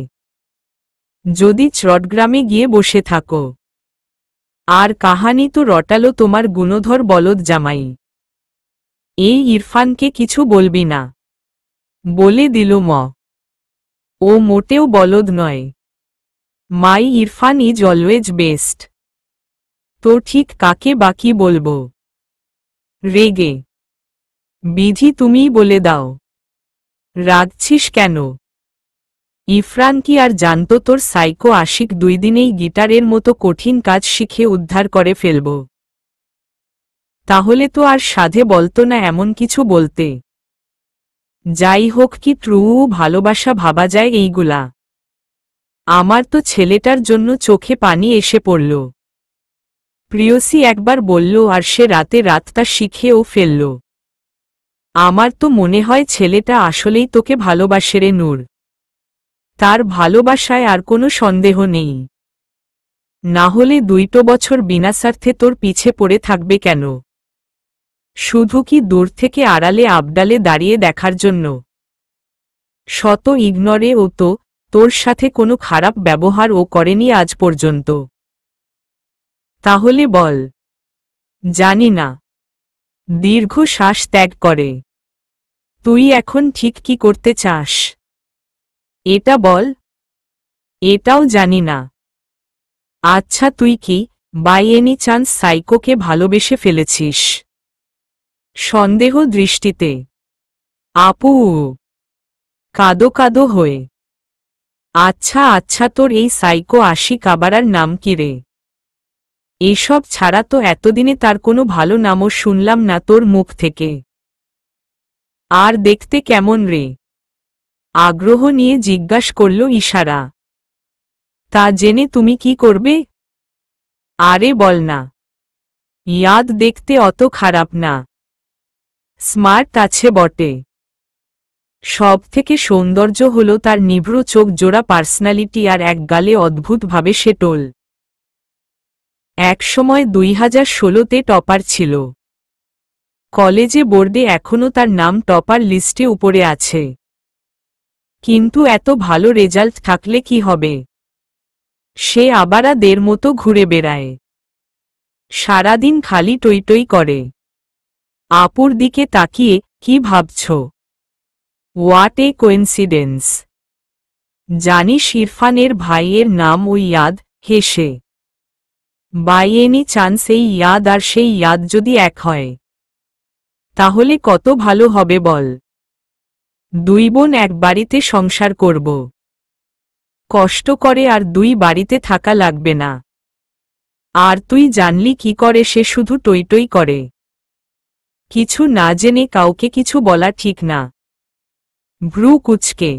A: যদি চটগ্রামে গিয়ে বসে থাকো। আর কাহানি তো রটালো তোমার গুণধর বলদ জামাই। এই ইরফানকে কিছু বলবি না বলে দিল ম। ও মোটেও বলদ নয়। মাই ইরফান ইজ অলওয়েজ বেস্ট। তো ঠিক কাকে বাকি বলবো? রেগে বিধি তুমিই বলে দাও। রাগছিস কেন? ইরফান কি আর জানতো তোর সাইকো আশিক 2 দিনেই গিটারের মতো কঠিন কাজ শিখে উদ্ধার করে ফেলব? তাহলে তো আর সাধে বলতো না এমন কিছু বলতে। যাই হোক, কি ট্রু ভালোবাসা ভাবা যায় এইগুলা? আমার তো ছেলেটার জন্য চোখে পানি এসে পড়ল। প্রিয়সী একবার বলল আর সে রাতে রাতটা শিখেও ফেলল। আমার তো মনে হয় ছেলেটা আসলেই তোকে ভালোবাসে রে নূর। তার ভালোবাসায় আর কোনো সন্দেহ নেই। না হলে 2 বছর বিনা স্বার্থে তোর পিছে পড়ে থাকবে কেন? শুধু কি দূর থেকে আড়ালে আবডালে দাঁড়িয়ে দেখার জন্য? শত ইগনরে ও তো তোর সাথে কোনো খারাপ ব্যবহার ও করেনি আজ পর্যন্ত। তাহলে বল। জানি না। দীর্ঘ শ্বাস ত্যাগ করে। তুই এখন ঠিক কি করতে চাস? এটা বল। এটাও জানি না। আচ্ছা তুই কি বাই এনি চান্স সাইকোকে ভালোবেসে ফেলেছিস? সন্দেহ দৃষ্টিতে। আপু কাদো কাদো হয়ে। আচ্ছা আচ্ছা, তোর এই সাইকো আশিক আবারার নাম কি রে? এসব ছাড়া তো এতদিনে তার কোনো ভালো নামও শুনলাম না তোর মুখ থেকে। আর দেখতে কেমন রে? আগ্রহ নিয়ে জিজ্ঞাস করল ইশারা। তা জেনে তুমি কি করবে? আরে বল না। ইয়াদ দেখতে অত খারাপ না। স্মার্ট আছে বটে। সব থেকে সৌন্দর্য হল তার নিভৃত চোখ জোড়া পার্সোনালিটি আর এক গালে অদ্ভুতভাবে সে টোল। একসময় 2016তে টপার ছিল কলেজে, বোর্ডে এখনও তার নাম টপার লিস্টে উপরে আছে। কিন্তু এত ভালো রেজাল্ট থাকলে কি হবে? সে আবারাদের মতো ঘুরে বেড়ায়, সারাদিন খালি টইটই করে। আপুর দিকে তাকিয়ে কি ভাবছ? What a coincidence. জানিস ইরফানের ভাইয়ের নাম ওই ইয়াদ? হেসে। বাই এনি চান্স এই ইয়াদ আর সেই ইয়াদ যদি এক হয় তাহলে কত ভালো হবে বল। দুই বোন এক বাড়িতে সংসার করব, কষ্ট করে আর দুই বাড়িতে থাকা লাগবে না। আর তুই জানলি কি করে সে শুধু টইটই করে? কিছু না জেনে কাউকে কিছু বলা ঠিক না। ভ্রু কুচকে।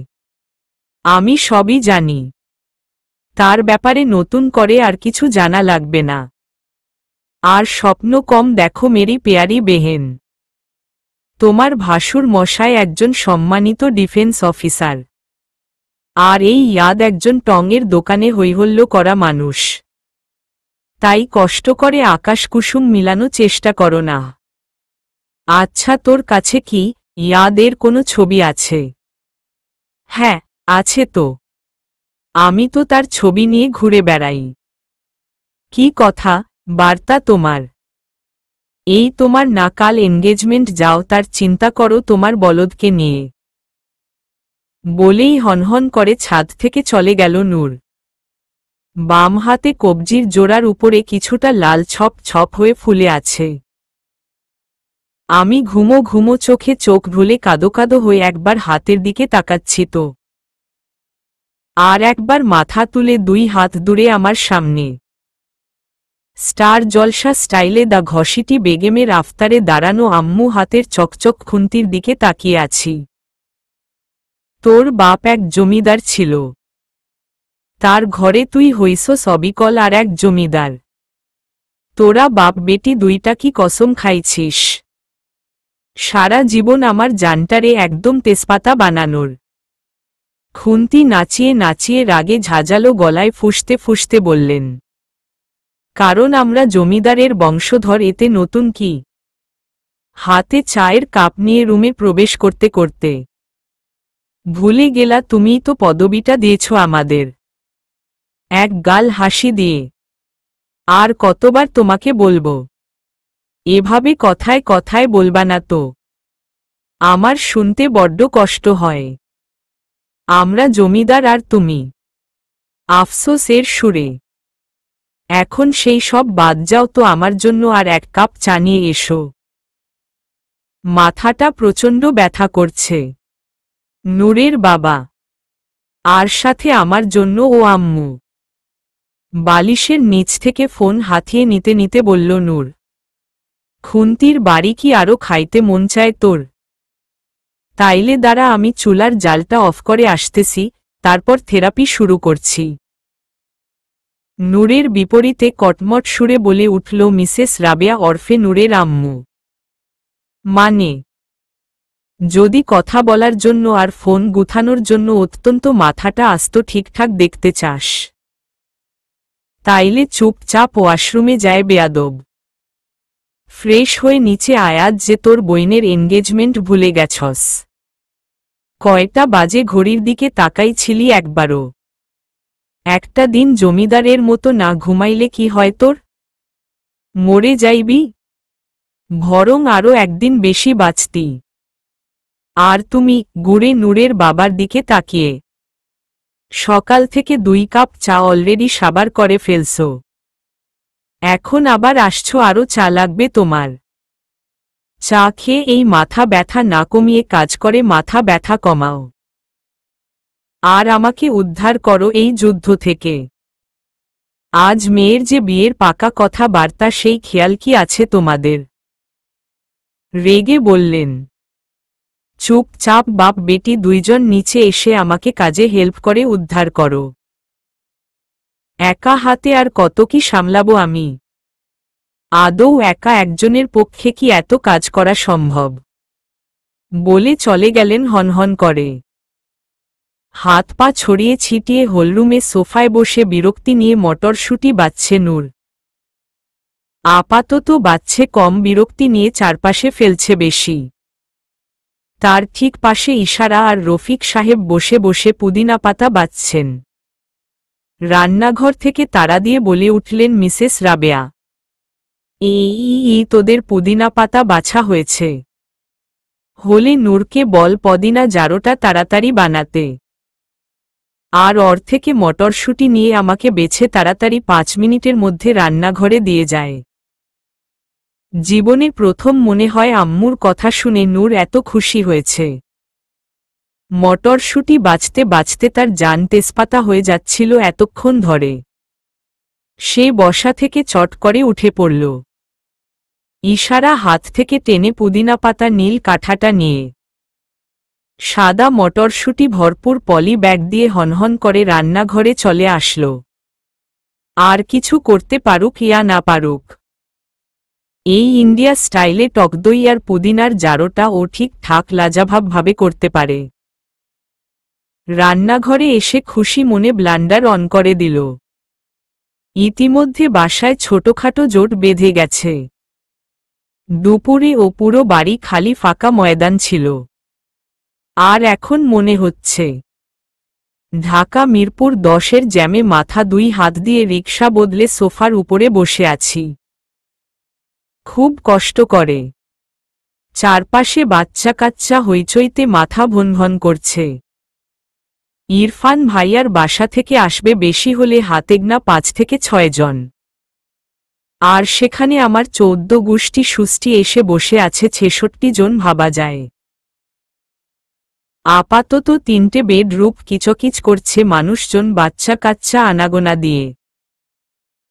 A: আমি সবই জানি। তার ব্যাপারে নতুন করে আর কিছু জানা লাগবে না। আর স্বপ্ন কম দেখো মেরি পেয়ারি বেহেন। তোমার ভাসুর মশাই একজন সম্মানিত ডিফেন্স অফিসার, আর এই ইয়াদ একজন টঙের দোকানে হৈহল্য করা মানুষ। তাই কষ্ট করে আকাশ কুসুম মিলানো চেষ্টা করো না। আচ্ছা তোর কাছে কি ইয়াদের কোনো ছবি আছে? হ্যাঁ আছে তো। আমি তো তার ছবি নিয়ে ঘুরে বেড়াই। কি কথা, বার্তা তোমার? এই তোমার না কাল এনগেজমেন্ট, যাও তার চিন্তা করো তোমার বলদকে নিয়ে। বলেই হনহন করে ছাদ থেকে চলে গেল নূর। বাম হাতে কবজির জোড়ার উপরে কিছুটা লাল ছপ ছপ হয়ে ফুলে আছে। আমি ঘুমো ঘুমো চোখে চোখ ভুলে কাদো কাদো হয়ে একবার হাতের দিকে তাকাচ্ছি তো আর একবার মাথা তুলে দুই হাত দূরে আমার সামনে। স্টার জলসা স্টাইলে দা ঘষিটি বেগমের আফতারে দাঁড়ানো আম্মু হাতের চকচক খুন্তির দিকে তাকিয়ে আছি। তোর বাপ এক জমিদার ছিল, তার ঘরে তুই হইস সবিকল আর এক জমিদার। তোরা বাপ বেটি দুইটা কি কসম খাইছিস সারা জীবন আমার জানটারে একদম তেজপাতা বানানোর? খুন্তি নাচিয়ে নাচিয়ে রাগে ঝাঁঝালো গলায় ফুঁসতে ফুঁসতে বললেন, কারণ আমরা জমিদারের বংশধর, এতে নতুন কি? হাতে চায়ের কাপ নিয়ে রুমে প্রবেশ করতে করতে ভুলে গেলা তুমিই তো পদবিটা দিয়েছ আমাদের। এক গাল হাসি দিয়ে। আর কতবার তোমাকে বলবো এভাবে কথায় কথায় বলবা না তো, আমার শুনতে বড্ড কষ্ট হয়। আমরা জমিদার আর তুমি। আফসোসের সুরে। এখন সেই সব বাদ যাও তো, আমার জন্য আর এক কাপ চা নিয়ে এসো। মাথাটা প্রচণ্ড ব্যথা করছে। নূরের বাবা আর সাথে আমার জন্য ও আম্মু। বালিশের নিচ থেকে ফোন হাতিয়ে নিতে নিতে বলল নূর, খুন্তির বাড়ি কি আরো খাইতে মন চায় তোর? তাইলে দাঁড়া, আমি চুলার জালটা অফ করে আসতেছি, তারপর থেরাপি শুরু করছি। নূরের বিপরীতে কটমট সুরে বলে উঠল মিসেস রাবেয়া ওরফে নূরের আম্মু। মানে, যদি কথা বলার জন্য আর ফোন গুথানোর জন্য অত্যন্ত মাথাটা আস্ত ঠিকঠাক দেখতে চাস তাইলে চুপচাপ ওয়াশরুমে যায় বেয়াদব। ফ্রেশ হয়ে নিচে আয়াত যে তোর বইনের এনগেজমেন্ট ভুলে গেছস। কয়টা বাজে ঘড়ির দিকে তাকাইছিলি একবারও? একটা দিন জমিদারের মতো না ঘুমাইলে কি হয় তোর? মরে যাইবি, বরং আরও একদিন বেশি বাঁচতি। আর তুমি গুড়ে নূরের বাবার দিকে তাকিয়ে সকাল থেকে 2 কাপ চা অলরেডি সাবার করে ফেলছো, এখন আবার আসছো আরো চা লাগবে তোমার? চা খেয়ে এই মাথা ব্যথা না কমিয়ে কাজ করে মাথা ব্যথা কমাও, আর আমাকে উদ্ধার করো এই যুদ্ধ থেকে। আজ মেয়ের যে বিয়ের পাকা কথা বার্তা সেই খেয়াল কি আছে তোমাদের? রেগে বললেন। চুপচাপ বাপ বেটি দুইজন নিচে এসে আমাকে কাজে হেল্প করে উদ্ধার করো, একা হাতে আর কত কি সামলাবো আমি? আদৌ একা একজনের পক্ষে কি এত কাজ করা সম্ভব? বলে চলে গেলেন হনহন করে। হাত পা ছড়িয়ে ছিটিয়ে হলরুমে সোফায় বসে বিরক্তি নিয়ে মটরশুঁটি বাচ্ছে নূর। আপাতত বাচ্ছে কম, বিরক্তি নিয়ে চারপাশে ফেলছে বেশি। তার ঠিক পাশে ইশারা আর রফিক সাহেব বসে বসে পুদিনা পাতা বাচ্ছেন। রান্নাঘর থেকে তাড়া দিয়ে বলে উঠলেন মিসেস রাবেয়া, এই তোদের পুদিনা পাতা বাছা হয়েছে, হলে নূরকে বল পদিনা জারোটা তাড়াতাড়ি বানাতে, আর ওর থেকে মটরশুঁটি নিয়ে আমাকে বেছে তাড়াতাড়ি 5 মিনিটের মধ্যে রান্নাঘরে দিয়ে যায়। জীবনে প্রথম মনে হয় আম্মুর কথা শুনে নূর এত খুশি হয়েছে। মটরশুঁটি বাছতে বাছতে তার জান তেজপাতা হয়ে যাচ্ছিল এতক্ষণ ধরে। সে বসা থেকে চট করে উঠে পড়ল। ইশারা হাত থেকে টেনে পুদিনা পাতা নীল কাঠাটা নিয়ে সাদা মটরশুঁটি ভরপুর পলি ব্যাগ দিয়ে হনহন করে রান্নাঘরে চলে আসলো। আর কিছু করতে পারুক ইয়া না পারুক, এই ইন্ডিয়া স্টাইলে টকদই আর পুদিনার জারোটা ও ঠিকঠাক লাজবাবভাবে করতে পারে। রান্নাঘরে এসে খুশি মনে ব্লান্ডার অন করে দিল। ইতিমধ্যে বাসায় ছোটখাটো জোট বেঁধে গেছে। দুপুরে ও পুরো বাড়ি খালি ফাঁকা ময়দান ছিল। আর এখন মনে হচ্ছে ঢাকা মিরপুর 10-এর জ্যামে মাথা 2 হাত দিয়ে রিকশা বদলে সোফার উপরে বসে আছি। খুব কষ্ট করে। চারপাশে বাচ্চা কাচ্চা হইচইতে মাথা ভনভন করছে। ইরফান ভাইয়ার বাসা থেকে আসবে বেশি হলে হাতেগোনা 5 থেকে 6 জন। আর সেখানে আমার 14 গোষ্ঠী সুষ্টি এসে বসে আছে 66 জন ভাবা যায়। আপাতত 3টে বেডরুম কিচকিচ করছে মানুষজন বাচ্চা কাচ্চা আনাগোনা দিয়ে।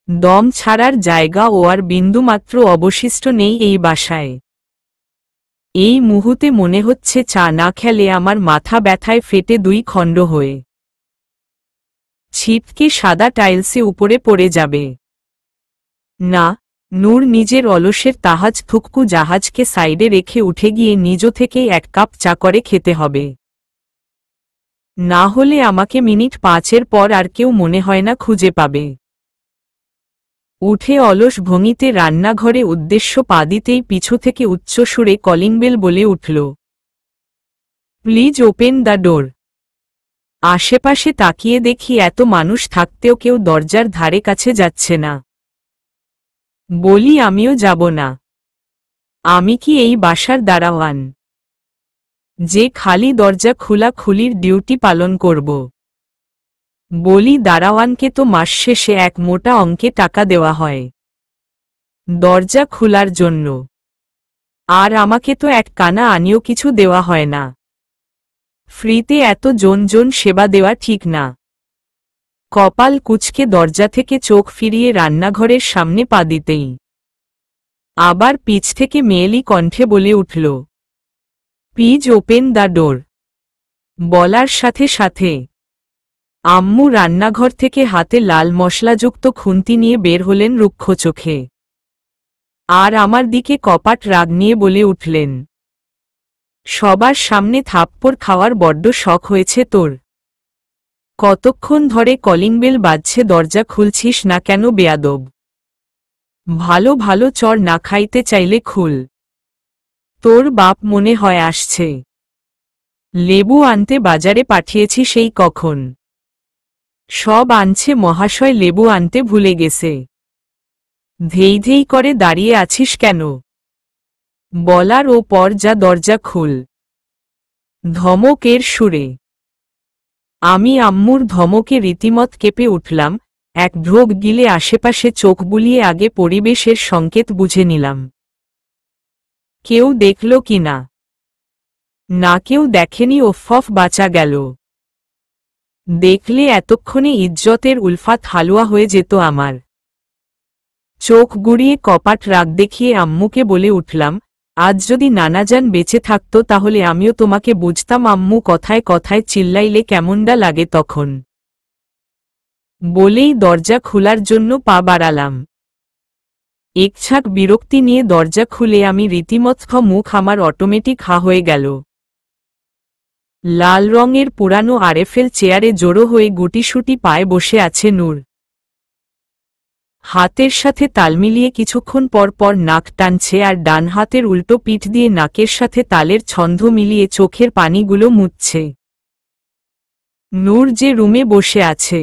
A: দম ছাড়ার জায়গা ও আর বিন্দুমাত্র অবশিষ্ট নেই এই বাসায়। এই মুহূর্তে মনে হচ্ছে চা না খেলে আমার মাথা ব্যথায় ফেটে 2 খণ্ড হয়ে ছিটকে সাদা টাইলসে উপরে পড়ে যাবে। না, নূর নিজের অলসের তাহাজ থুককু জাহাজকে সাইডে রেখে উঠে গিয়ে নিজ থেকেই 1 কাপ চা করে খেতে হবে। না হলে আমাকে মিনিট 5-এর পর আর কেউ মনে হয় না খুঁজে পাবে। উঠে অলস ভঙ্গিতে রান্নাঘরে উদ্দেশ্য পা দিতেই পিছু থেকে উচ্চ সুরে কলিং বেল বলে উঠল, প্লিজ ওপেন দ্য ডোর। আশেপাশে তাকিয়ে দেখি এত মানুষ থাকতেও কেউ দরজার ধারে কাছে যাচ্ছে না। বলি আমিও যাব না। আমি কি এই বাসার দারোয়ান যে খালি দরজা খোলাখুলির ডিউটি পালন করব? বলি দারোয়ানকে তো মাস শেষে 1 মোটা অঙ্কে টাকা দেওয়া হয় দরজা খোলার জন্য, আর আমাকে তো 1 কানা আনিও কিছু দেওয়া হয় না। ফ্রিতে এত জন সেবা দেওয়া ঠিক না। কপাল কুঁচকে দরজা থেকে চোখ ফিরিয়ে রান্নাঘরের সামনে পা দিতেই আবার পিছ থেকে মেয়েলি কণ্ঠে বলে উঠল, প্লিজ ওপেন দ্য ডোর। বলার সাথে সাথে আম্মু রান্নাঘর থেকে হাতে লাল মশলাযুক্ত খুন্তি নিয়ে বের হলেন রুক্ষ চোখে। আর আমার দিকে কপাট রাগ নিয়ে বলে উঠলেন, সবার সামনে থাপ্পড় খাওয়ার বড্ড শখ হয়েছে তোর? কতক্ষণ ধরে কলিং বেল বাজছে, দরজা খুলছিস না কেন বেয়াদব? ভালো ভালো চর না খাইতে চাইলে খুল। তোর বাপ মনে হয় আসছে। লেবু আনতে বাজারে পাঠিয়েছি সেই কখন। সব আনছে মহাশয়, লেবু আনতে ভুলে গেছে। ধেই ধেই করে দাঁড়িয়ে আছিস কেন? বলার ও পর যা দরজা খুল। ধমকের সুরে আমি আম্মুর ধমকে রীতিমত কেঁপে উঠলাম, এক ঢোক গিলে আশেপাশে চোখ বুলিয়ে আগে পরিবেশের সংকেত বুঝে নিলাম। কেউ দেখল কি না? না, কেউ দেখেনি। ওফফ, বাঁচা গেল। দেখলে এতক্ষণে ইজ্জতের উলফাত হালুয়া হয়ে যেত আমার। চোখ গুড়িয়ে কপাট রাগ দেখিয়ে আম্মুকে বলে উঠলাম, আজ যদি নানাজান বেঁচে থাকতো তাহলে আমিও তোমাকে বুঝতাম। আম্মু কথায় কথায় চিল্লাইলে কেমনটা লাগে তখন। বলেই দরজা খোলার জন্য পা বাড়ালাম। একছাক বিরক্তি নিয়ে দরজা খুলে আমি রীতিমত মুখ আমার অটোমেটিক হা হয়ে গেল। লাল রঙের পুরানো আরএফএল চেয়ারে জড়ো হয়ে গুটিসুটি পায়ে বসে আছে নূর। হাতের সাথে তাল মিলিয়ে কিছুক্ষণ পর পর নাক টানছে আর ডান হাতের উল্টো পিঠ দিয়ে নাকের সাথে তালের ছন্দ মিলিয়ে চোখের পানিগুলো মুছছে। নূর যে রুমে বসে আছে,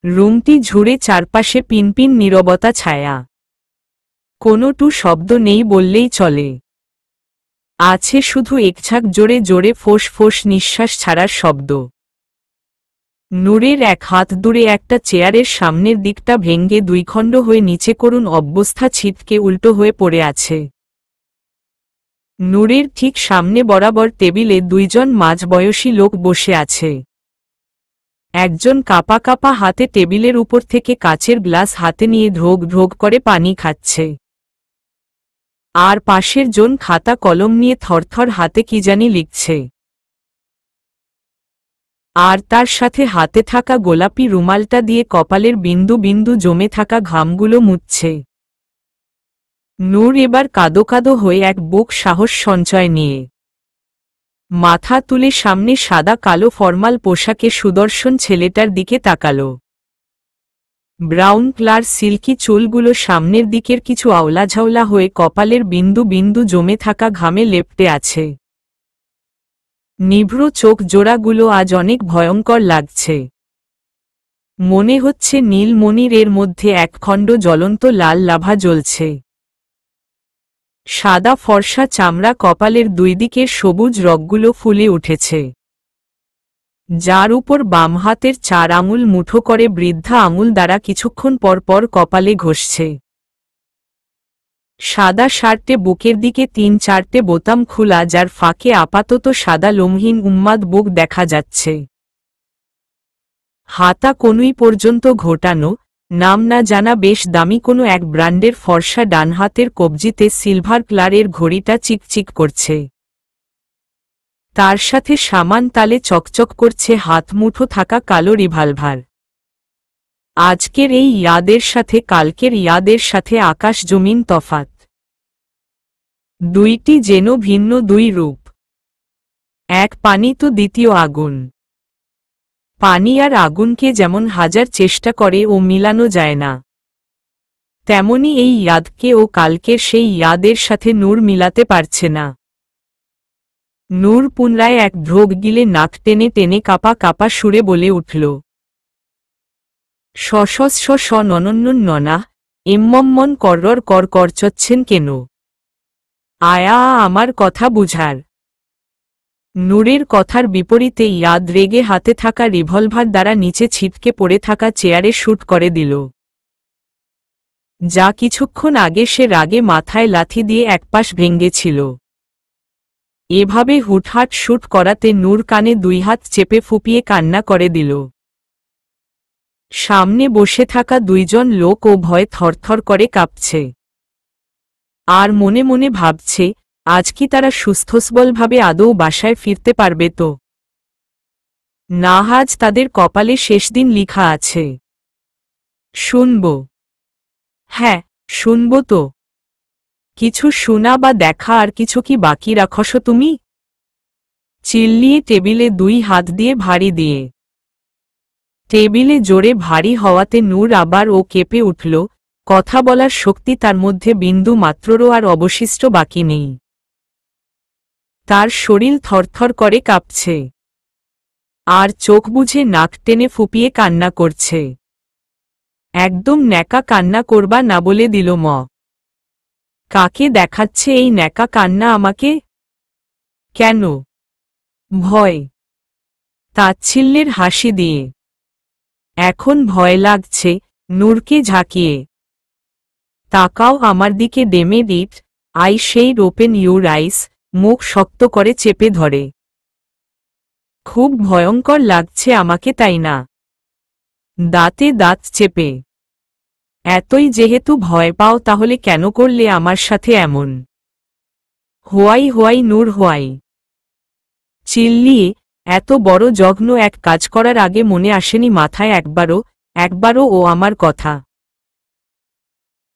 A: রুমটি ঝুড়ে চারপাশে পিনপিন নীরবতা ছায়া। কোনো টু শব্দ নেই বললেই চলে। আছে শুধু একছাক জোরে জোরে ফোঁস ফোঁস নিঃশ্বাস ছাড়ার শব্দ। নূরের এক হাত দূরে একটা চেয়ারের সামনের দিকটা ভেঙ্গে দুইখণ্ড হয়ে নিচে করুণ অবস্থা ছিটকে উল্টো হয়ে পড়ে আছে। নূরের ঠিক সামনে বরাবর টেবিলে দুইজন মাঝবয়সী লোক বসে আছে। একজন কাপা কাপা হাতে টেবিলের উপর থেকে কাচের গ্লাস হাতে নিয়ে ঢোক ঢোক করে পানি খাচ্ছে। আর পাশের জন খাতা কলম নিয়ে থরথর হাতে কি জানি লিখছে। আর তার সাথে হাতে থাকা গোলাপি রুমালটা দিয়ে কপালের বিন্দু বিন্দু জমে থাকা ঘামগুলো মুছছে। নূর এবার কাদো কাদো হয়ে এক বুক সাহস সঞ্চয় নিয়ে মাথা তুলে সামনে সাদা কালো ফরমাল পোশাকে সুদর্শন ছেলেটার দিকে তাকালো। ব্রাউন কালার সিল্কি চুলগুলো সামনের দিকের কিছু আওলাঝাওলা হয়ে কপালের বিন্দু বিন্দু জমে থাকা ঘামে লেপ্টে আছে। নিভৃত চোখ জোড়াগুলো আজ অনেক ভয়ঙ্কর লাগছে। মনে হচ্ছে নীলমণির এর মধ্যে একখণ্ড জ্বলন্ত লাল লাভা জ্বলছে। সাদা ফর্সা চামড়া, কপালের দুই দিকের সবুজ রগগুলো ফুলে উঠেছে, যার উপর বাম হাতের 4 আঙুল মুঠো করে বৃদ্ধা আঙুল দ্বারা কিছুক্ষণ পর পর কপালে ঘষছে। সাদা শার্টে বুকের দিকে 3-4টে বোতাম খোলা, যার ফাঁকে আপাতত সাদা লোমহীন উন্মাদ বুক দেখা যাচ্ছে। হাতা কনুই পর্যন্ত ঘোটানো, নাম না জানা বেশ দামি কোনো এক ব্র্যান্ডের ফর্সা ডান হাতের কবজিতে সিলভার কালারের ঘড়িটা চিকচিক করছে। তার সাথে সামান তালে চকচক করছে হাত মুঠো থাকা কালো রিভলভার। আজকের এই ইয়াদের সাথে কালকের ইয়াদের সাথে আকাশ জমিন তফাত। দুইটি যেন ভিন্ন দুই রূপ। এক পানি তো দ্বিতীয় আগুন। পানি আর আগুনকে যেমন হাজার চেষ্টা করে ও মিলানো যায় না, তেমনি এই ইয়াদকে ও কালকের সেই ইয়াদের সাথে নূর মিলাতে পারছে না। নূর পুনরায় এক ঢোক গিলে নাক টেনে টেনে কাপা কাপা সুরে বলে উঠল, স ননন্নন ননা, এম্মম্মন করর কর করচচ্ছেন কেন? আয়া, আমার কথা বুঝার। নূরের কথার বিপরীতে ইয়াদ রেগে হাতে থাকা রিভলভার দ্বারা নিচে ছিটকে পড়ে থাকা চেয়ারে শুট করে দিল, যা কিছুক্ষণ আগে সে রাগে মাথায় লাথি দিয়ে একপাশ ভেঙ্গেছিল। এভাবে হুটহাট শুট করাতে নূর কানে 2 হাত চেপে ফুপিয়ে কান্না করে দিল। সামনে বসে থাকা 2 জন লোক ও ভয়ে থরথর করে কাঁপছে, আর মনে মনে ভাবছে, আজ কি তারা সুস্থসবলভাবে আদৌ বাসায় ফিরতে পারবে তো? না, আজ তাদের কপালে শেষ দিন লিখা আছে। শুনব? হ্যাঁ, শুনব তো। কিছু শোনা বা দেখা আর কিছু কি বাকি রাখস তুমি? চিল্লিয়ে টেবিলে 2 হাত দিয়ে ভারী দিয়ে। টেবিলে জোরে ভারী হওয়াতে নূর আবার ও কেঁপে উঠল। কথা বলার শক্তি তার মধ্যে বিন্দু মাত্ররও আর অবশিষ্ট বাকি নেই। তার শরীর থরথর করে কাঁপছে, আর চোখ বুঝে নাক টেনে ফুপিয়ে কান্না করছে। একদম ন্যাকা কান্না করবা না বলে দিল ম। কাকে দেখাচ্ছে এই ন্যাকা কান্না আমাকে? কেন? ভয়? তাচ্ছিল্যের হাসি দিয়ে। এখন ভয় লাগছে, নূরকে ঝাঁকিয়ে। তাকাও আমার দিকে ডেমেড ইট, আই সেই ওপেন ইউর আইস, মুখ শক্ত করে চেপে ধরে। খুব ভয়ঙ্কর লাগছে আমাকে, তাই না? দাঁতে দাঁত চেপে। এতই যেহেতু ভয় পাও তাহলে কেন করলে আমার সাথে এমন? Why why Noor why? চিল্লিয়ে। এত বড় জঘন্য এক কাজ করার আগে মনে আসেনি মাথায় একবারও ও আমার কথা।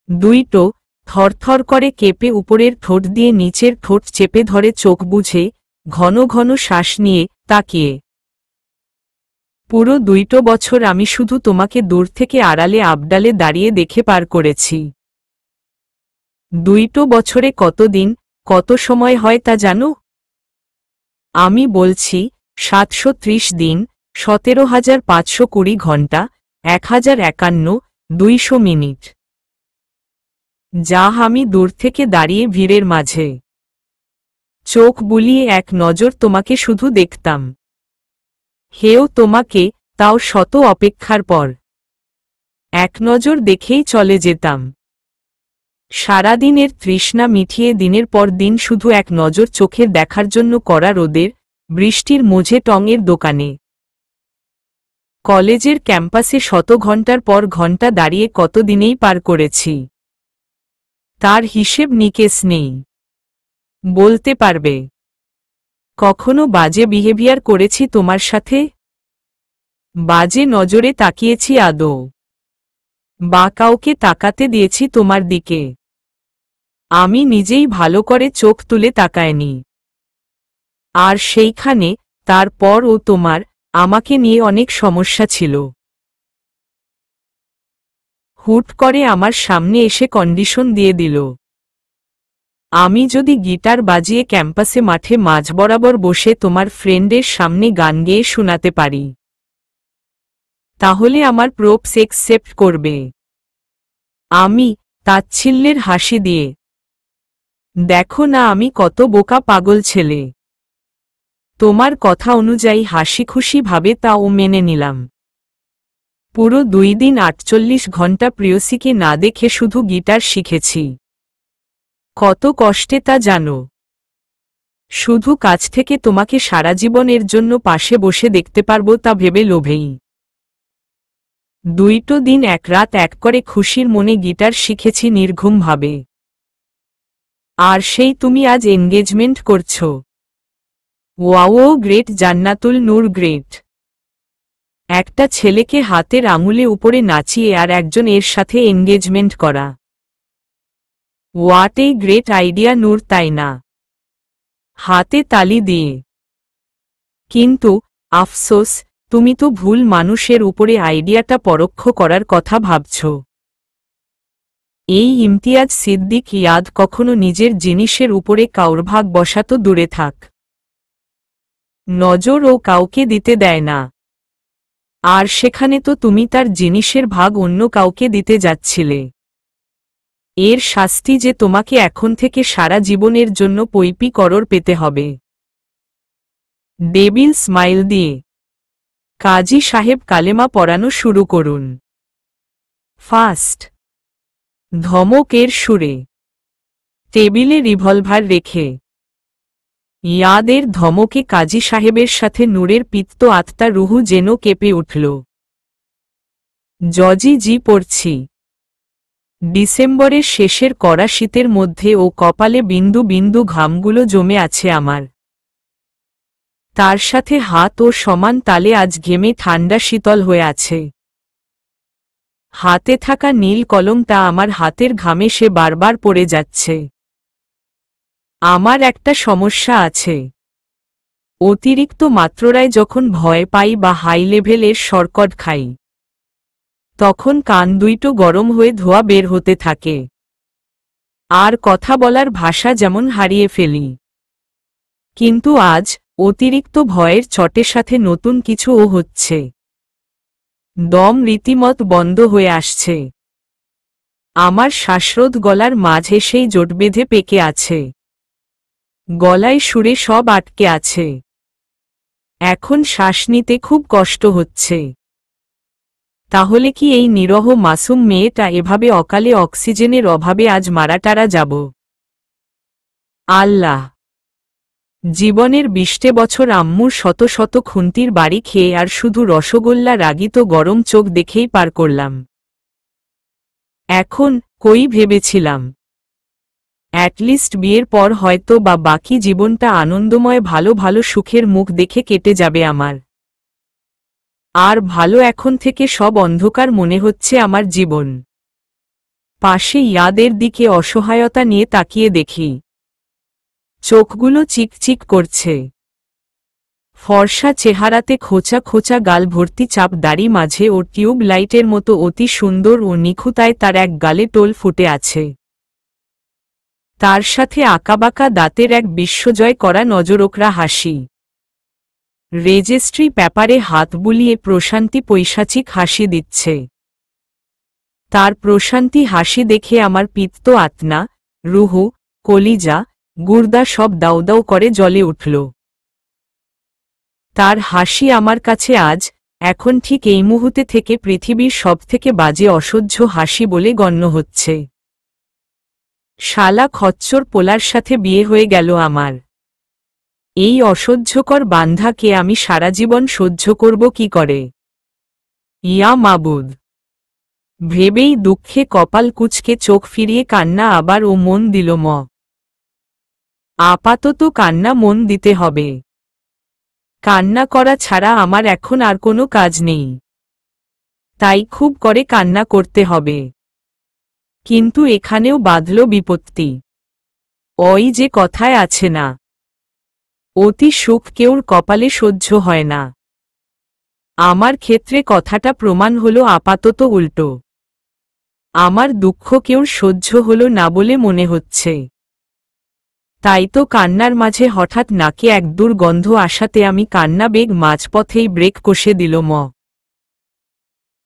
A: দুইটো থরথর করে কেঁপে উপরের ঠোঁট দিয়ে নিচের ঠোঁট চেপে ধরে চোখ বুঝে, ঘন ঘন শ্বাস নিয়ে, তাকিয়ে। পুরো 2 বছর আমি শুধু তোমাকে দূর থেকে আড়ালে আবডালে দাঁড়িয়ে দেখে পার করেছি। 2 বছরে কত দিন, কত সময় হয় তা জানো? আমি বলছি 730 দিন, 17,520 ঘন্টা, 1051, 200 মিনিট। যা আমি দূর থেকে দাঁড়িয়ে ভিড়ের মাঝে চোখ বুলিয়ে এক নজর তোমাকে শুধু দেখতাম। হেও তোমাকে, তাও শত অপেক্ষার পর। এক নজর দেখেই চলে যেতাম। সারাদিনের তৃষ্ণা মিটিয়ে দিনের পর দিন শুধু এক নজর চোখের দেখার জন্য করা রোদের, বৃষ্টির মোঝে টঙের দোকানে, কলেজের ক্যাম্পাসে শত ঘন্টার পর ঘন্টা দাঁড়িয়ে কতদিনেই পার করেছি। তার হিসেব নিকেশ নেই। বলতে পারবে কখনো বাজে বিহেভিয়ার করেছি তোমার সাথে? বাজে নজরে তাকিয়েছি আদৌ? বা কাউকে তাকাতে দিয়েছি তোমার দিকে? আমি নিজেই ভালো করে চোখ তুলে তাকায়নি। আর সেইখানে তারপর ও তোমার আমাকে নিয়ে অনেক সমস্যা ছিল। হুট করে আমার সামনে এসে কন্ডিশন দিয়ে দিল আমি যদি গিটার বাজিয়ে ক্যাম্পাসে মাঠে মাঝ বরাবর বসে তোমার ফ্রেন্ডের সামনে গান গেয়ে শোনাতে পারি, তাহলে আমার প্রপস একসেপ্ট করবে। আমি তাচ্ছিল্যের হাসি দিয়ে। দেখো না আমি কত বোকা পাগল ছেলে। তোমার কথা অনুযায়ী হাসি খুশি ভাবে তাও মেনে নিলাম। পুরো 2 দিন 48 ঘন্টা প্রিয়সীকে না দেখে শুধু গিটার শিখেছি। কত কষ্টে তা জানো? শুধু কাছ থেকে তোমাকে সারা জীবনের জন্য পাশে বসে দেখতে পারবো তা ভেবে লোভেই। 2 দিন 1 রাত 1 করে খুশির মনে গিটার শিখেছি নির্ঘুমভাবে। আর সেই তুমি আজ এনগেজমেন্ট করছো। ওয়াও গ্রেট জান্নাতুল নূর গ্রেট। একটা ছেলেকে হাতের আঙুলে উপরে নাচিয়ে আর একজন এর সাথে এনগেজমেন্ট করা। হোয়াট এ গ্রেট আইডিয়া নূর, তাই না? হাতে তালি দিয়ে। কিন্তু আফসোস, তুমি তো ভুল মানুষের উপরে আইডিয়াটা পরোক্ষ করার কথা ভাবছ। এই ইমতিয়াজ সিদ্দিক ইয়াদ কখনো নিজের জিনিসের উপরে কাউর ভাগ বসাতো দূরে থাক, নজর ও কাউকে দিতে দেয় না। আর সেখানে তো তুমি তার জিনিসের ভাগ অন্য কাউকে দিতে যাচ্ছিলে। এর শাস্তি যে তোমাকে এখন থেকে সারা জীবনের জন্য পৈপি করর পেতে হবে। ডেবিল স্মাইল দিয়ে। কাজী সাহেব কালেমা পড়ানো শুরু করুন। ফাস্ট। ধমকের সুরে। টেবিলে রিভলভার রেখে। ইয়াদের ধমকে কাজী সাহেবের সাথে নূরের পিত্ত আত্মা রুহু যেন কেঁপে উঠল। জজি জি পড়ছি। ডিসেম্বরের শেষের কড়া শীতের মধ্যে ও কপালে বিন্দু বিন্দু ঘামগুলো জমে আছে আমার। তার সাথে হাত ও সমান তালে আজ ঘেমে ঠান্ডা শীতল হয়ে আছে। হাতে থাকা নীল কলমটা আমার হাতের ঘামে সে বারবার পড়ে যাচ্ছে। আমার একটা সমস্যা আছে। অতিরিক্ত মাত্রায় যখন ভয় পাই বা হাই লেভেলের শর্কট খাই, তখন কান দুইটো গরম হয়ে ধোঁয়া বের হতে থাকে। আর কথা বলার ভাষা যেমন হারিয়ে ফেলি। কিন্তু আজ অতিরিক্ত ভয়ের চটের সাথে নতুন কিছুও হচ্ছে। দম রীতিমত বন্ধ হয়ে আসছে। আমার শ্বাসরোধ গলার মাঝে সেই জোট বেঁধে পেকে আছে। গলায় সুরে সব আটকে আছে। এখন শ্বাস নিতে খুব কষ্ট হচ্ছে। তাহলে কি এই নিরহ মাসুম মেয়েটা এভাবে অকালে অক্সিজেনের অভাবে আজ মারা যাব? আল্লাহ! জীবনের 20 বছর আম্মুর শত শত খুন্তির বাড়ি খেয়ে আর শুধু রসগোল্লা রাগিত গরম চোখ দেখেই পার করলাম। এখন কই ভেবেছিলাম অ্যাটলিস্ট বিয়ের পর হয়তো বা বাকি জীবনটা আনন্দময় ভালো ভালো সুখের মুখ দেখে কেটে যাবে আমার। আর ভালো এখন থেকে সব অন্ধকার মনে হচ্ছে আমার জীবন। পাশে ইয়াদের দিকে অসহায়তা নিয়ে তাকিয়ে দেখি চোখগুলো চিকচিক করছে। ফর্সা চেহারাতে খোঁচা খোঁচা গাল ভর্তি চাপ দাড়ি, মাঝে ওর টিউব লাইটের মতো অতি সুন্দর ও নিখুঁতায় তার এক গালে টোল ফুটে আছে। তার সাথে আঁকাবাঁকা দাঁতের এক বিশ্বজয় করা নজরোকরা হাসি। রেজিস্ট্রি পেপারে হাত বুলিয়ে প্রশান্তি পৈশাচিক হাসি দিচ্ছে। তার প্রশান্তি হাসি দেখে আমার পিত্ত আত্মা, রুহু, কলিজা, গুর্দা সব দাউদাউ করে জ্বলে উঠল। তার হাসি আমার কাছে আজ, এখন ঠিক এই মুহূর্তে থেকে পৃথিবীর সবথেকে বাজে অসহ্য হাসি বলে গণ্য হচ্ছে। শালা খচ্চর পোলার সাথে বিয়ে হয়ে গেল আমার। এই অসহ্যকর বান্ধাকে আমি সারা জীবন সহ্য করব কি করে? ইয়া মাবুদ! ভেবেই দুঃখে কপাল কুঁচকে চোখ ফিরিয়ে কান্না আবার ও মন দিল ম। আপাতত কান্না মন দিতে হবে। কান্না করা ছাড়া আমার এখন আর কোনো কাজ নেই। তাই খুব করে কান্না করতে হবে। কিন্তু এখানেও বাঁধল বিপত্তি। ওই যে কথায় আছে না, অতি সুখ কেউর কপালে সহ্য হয় না। আমার ক্ষেত্রে কথাটা প্রমাণ হলো আপাতত উল্টো। আমার দুঃখ কেউর সহ্য হলো না বলে মনে হচ্ছে। তাই তো কান্নার মাঝে হঠাৎ নাকে এক দুর্গন্ধ আসাতে আমি কান্না বেগ মাঝপথেই ব্রেক কষে দিল ম।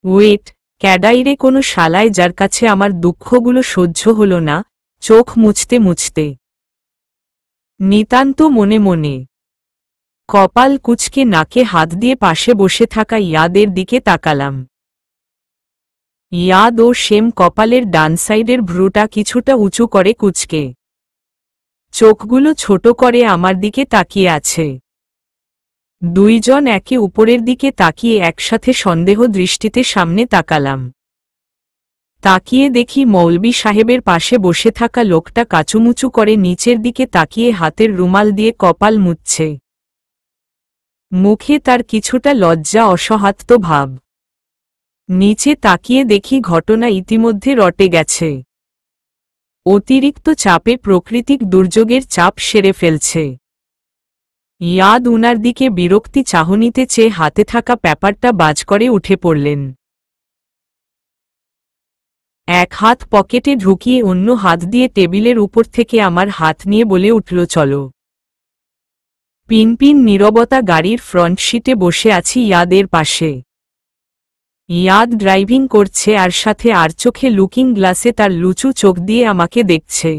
A: ওয়েট, ক্যাডাইরে কোনো শালায় যার কাছে আমার দুঃখগুলো সহ্য হলো না, চোখ মুছতে মুছতে। নিতান্ত মনে মনে কপাল কুঁচকে নাকে হাত দিয়ে পাশে বসে থাকা ইয়াদের দিকে তাকালাম। ইয়াদ ও সেম কপালের ডান সাইডের ভ্রুটা কিছুটা উঁচু করে কুঁচকে চোখগুলো ছোট করে আমার দিকে তাকিয়ে আছে। দুইজন একে উপরের দিকে তাকিয়ে একসাথে সন্দেহ দৃষ্টিতে সামনে তাকালাম। তাকিয়ে দেখি মৌলবি সাহেবের পাশে বসে থাকা লোকটা কাচুমুচু করে নিচের দিকে তাকিয়ে হাতের রুমাল দিয়ে কপাল মুছছে। মুখে তার কিছুটা লজ্জা অসহাত্ত ভাব। নিচে তাকিয়ে দেখি ঘটনা ইতিমধ্যে রটে গেছে। অতিরিক্ত চাপে প্রাকৃতিক দুর্যোগের চাপ সেরে ফেলছে। ইয়াদ উনার দিকে বিরক্তি চাহনিতে চেয়ে হাতে থাকা পেপারটা বাজ করে উঠে পড়লেন। এক হাত পকেটে ঢুকিয়ে অন্য হাত দিয়ে টেবিলের উপর থেকে আমার হাত নিয়ে বলে উঠল, চলো। পিনপিন নীরবতা। গাড়ির ফ্রন্ট সিটে বসে আছি ইয়াদের পাশে। ইয়াদ ড্রাইভিং করছে আর সাথে আর চোখে লুকিং গ্লাসে তার লুচু চোখ দিয়ে আমাকে দেখছে।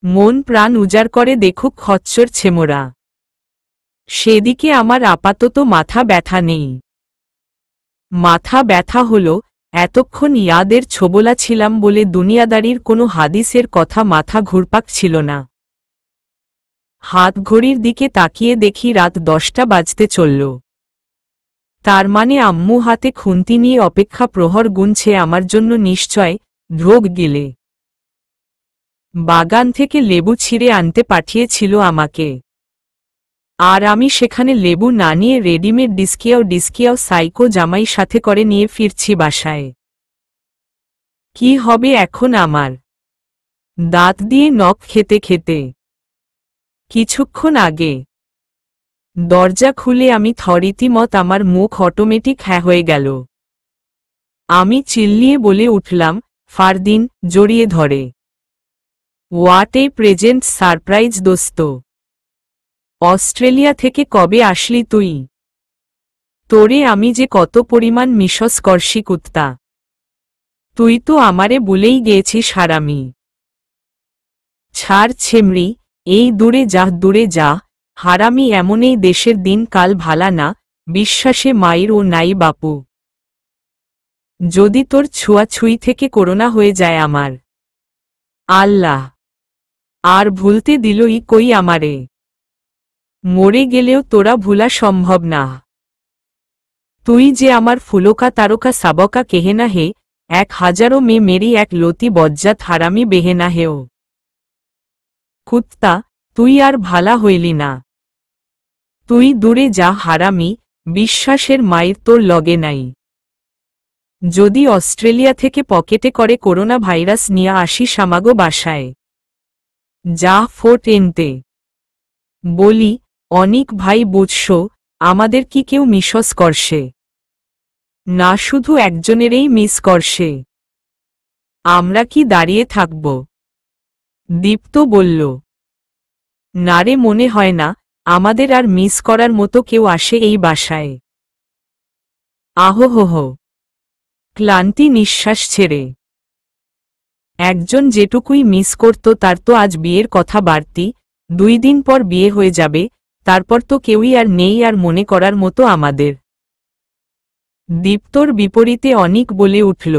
A: মন প্রাণ উজাড় করে দেখুক খচ্চর ছেমোরা। সেদিকে আমার আপাতত মাথা ব্যথা নেই। মাথা ব্যথা হলো এতক্ষণ ইয়াদের ছোবলা ছিলাম বলে দুনিয়াদারির কোনো হাদিসের কথা মাথা ঘুরপাক ছিল না। হাত ঘড়ির দিকে তাকিয়ে দেখি রাত 10টা বাজতে চলল। তার মানে আম্মু হাতে খুন্তি নিয়ে অপেক্ষা প্রহর গুনছে আমার জন্য নিশ্চয়। ঢোক গিলে বাগান থেকে লেবু ছিঁড়ে আনতে পাঠিয়েছিল আমাকে। আর আমি সেখানে লেবু না নিয়ে রেডিমেড ডিস্কিয়াও সাইকো জামাই সাথে করে নিয়ে ফিরছি বাসায়। কি হবে এখন আমার? দাঁত দিয়ে নখ খেতে খেতে। কিছুক্ষণ আগে দরজা খুলে আমি রীতিমত আমার মুখ অটোমেটিক হ্যাঁ হয়ে গেল। আমি চিল্লিয়ে বলে উঠলাম, ফারদিন, জড়িয়ে ধরে। হোয়াট এ প্রেজেন্ট সারপ্রাইজ দোস্ত! অস্ট্রেলিয়া থেকে কবে আসলি তুই? তোরে আমি যে কত পরিমাণ মিসস করছি কুত্তা! তুই তো আমারে বলেই গিয়েছিস হারামি। ছাড় ছেমড়ি, এই দূরে যা, দূরে যা। হারামি এমনই দেশের দিন কাল ভালা না, বিশ্বাসে মায়ের ও নাই বাপু। যদি তোর ছুঁয়াছুঁই থেকে করোনা হয়ে যায় আমার, আল্লাহ আর ভুলতে দিলই কই আমারে। মরে গেলেও তোরা ভুলা সম্ভব না। তুই যে আমার ফুলোকা তারকা সাবকা কেহেনা হে, 1000 মে মেরি এক লতি বজ্জাত হারামি বেহেনা হেও। কুত্তা, তুই আর ভালা হইলি না। তুই দূরে যা হারামি, বিশ্বাসের মায়ের তোর লগে নাই। যদি অস্ট্রেলিয়া থেকে পকেটে করে করোনা ভাইরাস নিয়ে আসিস আমাগো বাসায়, যা ফোট এনতে। বলি, অনিক ভাই বুঝছ, আমাদের কি কেউ মিসস করছে না, শুধু একজনেরই মিস করছে। আমরা কি দাঁড়িয়ে থাকব? দীপ্ত বলল, নারে মনে হয় না আমাদের আর মিস করার মতো কেউ আসে এই বাসায়। আহোহোহ, ক্লান্তি নিঃশ্বাস ছেড়ে। একজন যেটুকুই মিস করত তার তো আজ বিয়ের কথা বাড়তি, 2 দিন পর বিয়ে হয়ে যাবে, তারপর তো কেউই আর নেই আর মনে করার মতো আমাদের। দীপ্তর বিপরীতে অনিক বলে উঠল,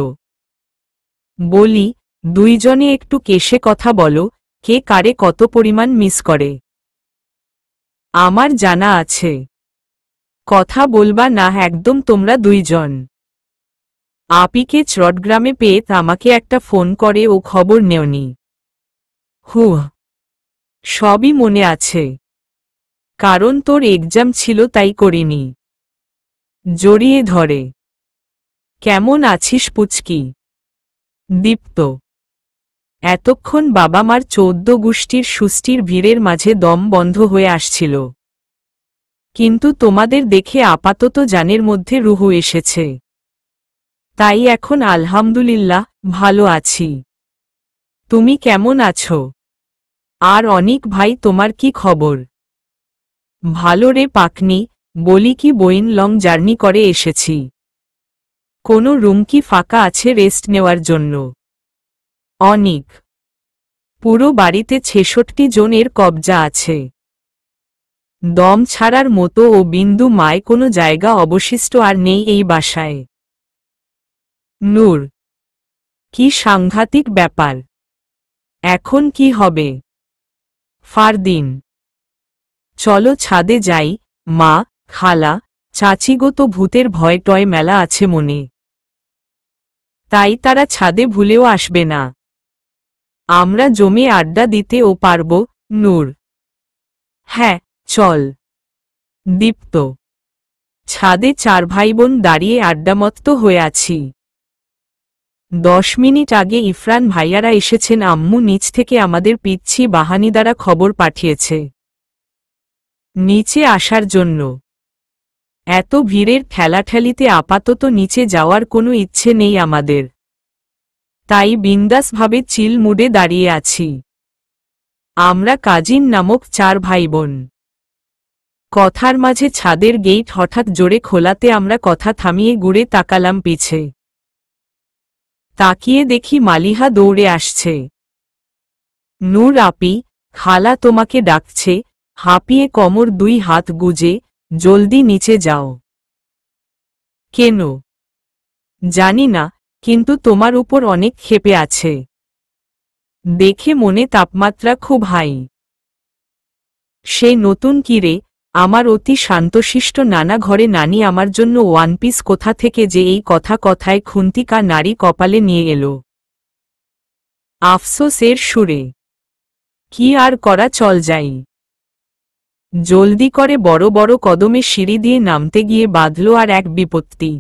A: বলি, দুইজনে একটু কেসে কথা বলো, কে কারে কত পরিমাণ মিস করে। আমার জানা আছে। কথা বলবা না একদম তোমরা দুইজন। আপিকে চট্টগ্রামে পেয়ে আমাকে একটা ফোন করে ও খবর নেওনি। হুহ, সবই মনে আছে। কারণ তোর এক্সাম ছিল তাই করিনি। জড়িয়ে ধরে, কেমন আছিস পুচকি? দীপ্ত, এতক্ষণ বাবা মার 14 গোষ্ঠীর সুষ্টির ভিড়ের মাঝে দম বন্ধ হয়ে আসছিল, কিন্তু তোমাদের দেখে আপাতত জানের মধ্যে রুহু এসেছে। তাই এখন আলহামদুলিল্লাহ ভালো আছি। তুমি কেমন আছো? আর অনিক ভাই তোমার কি খবর? ভালো রে পাকনি, বলি কি বইন লং জার্নি করে এসেছি। কোনো রুম কি ফাঁকা আছে রেস্ট নেওয়ার জন্য? অনিক, পুরো বাড়িতে 66 জনের কবজা আছে। দম ছাড়ার মতো ও বিন্দু মায় কোনো জায়গা অবশিষ্ট আর নেই এই বাসায়। নূর, কি সাংঘাতিক ব্যাপার। এখন কি হবে? ফারদিন, চলো ছাদে যাই। মা, খালা, চাচিগো তো ভূতের ভয় টয় মেলা আছে মনে, তাই তারা ছাদে ভুলেও আসবে না। আমরা জমে আড্ডা দিতেও পারব। নূর, হ্যাঁ চল। দীপ্ত, ছাদে 4 ভাইবোন দাঁড়িয়ে আড্ডামত্ত হয়ে আছি। 10 মিনিট আগে ইফরান ভাইয়ারা এসেছেন। আম্মু নিচ থেকে আমাদের পিচ্ছি বাহানি দ্বারা খবর পাঠিয়েছে নিচে আসার জন্য। এত ভিড়ের ঠেলাঠেলিতে আপাতত নিচে যাওয়ার কোনো ইচ্ছে নেই আমাদের, তাই বিন্দাসভাবে চিল মুডে দাঁড়িয়ে আছি। আমরা কাজিন নামক 4 ভাইবোন। কথার মাঝে ছাদের গেট হঠাৎ জোরে খোলাতে আমরা কথা থামিয়ে ঘুরে তাকালাম পিছে। তাকিয়ে দেখি মালিহা দৌড়ে আসছে। নূর আপি, খালা তোমাকে ডাকছে। হাঁপিয়ে কোমর 2 হাত গুজে, জলদি নিচে যাও। কেন জানি না, কিন্তু তোমার উপর অনেক ক্ষেপে আছে। দেখে মনে তাপমাত্রা খুব হাই। সে নতুন কিরে? আমার অতি শান্তশিষ্ট নানা ঘরে নানি আমার জন্য 1 পিস কোথা থেকে যে এই কথায় খুন্তিকা নারী কপালে নিয়ে এলো। আফসোসের সুরে, কি আর করা, চল যাই। জলদি করে বড় বড় কদমে সিঁড়ি দিয়ে নামতে গিয়ে বাঁধল আর এক বিপত্তি।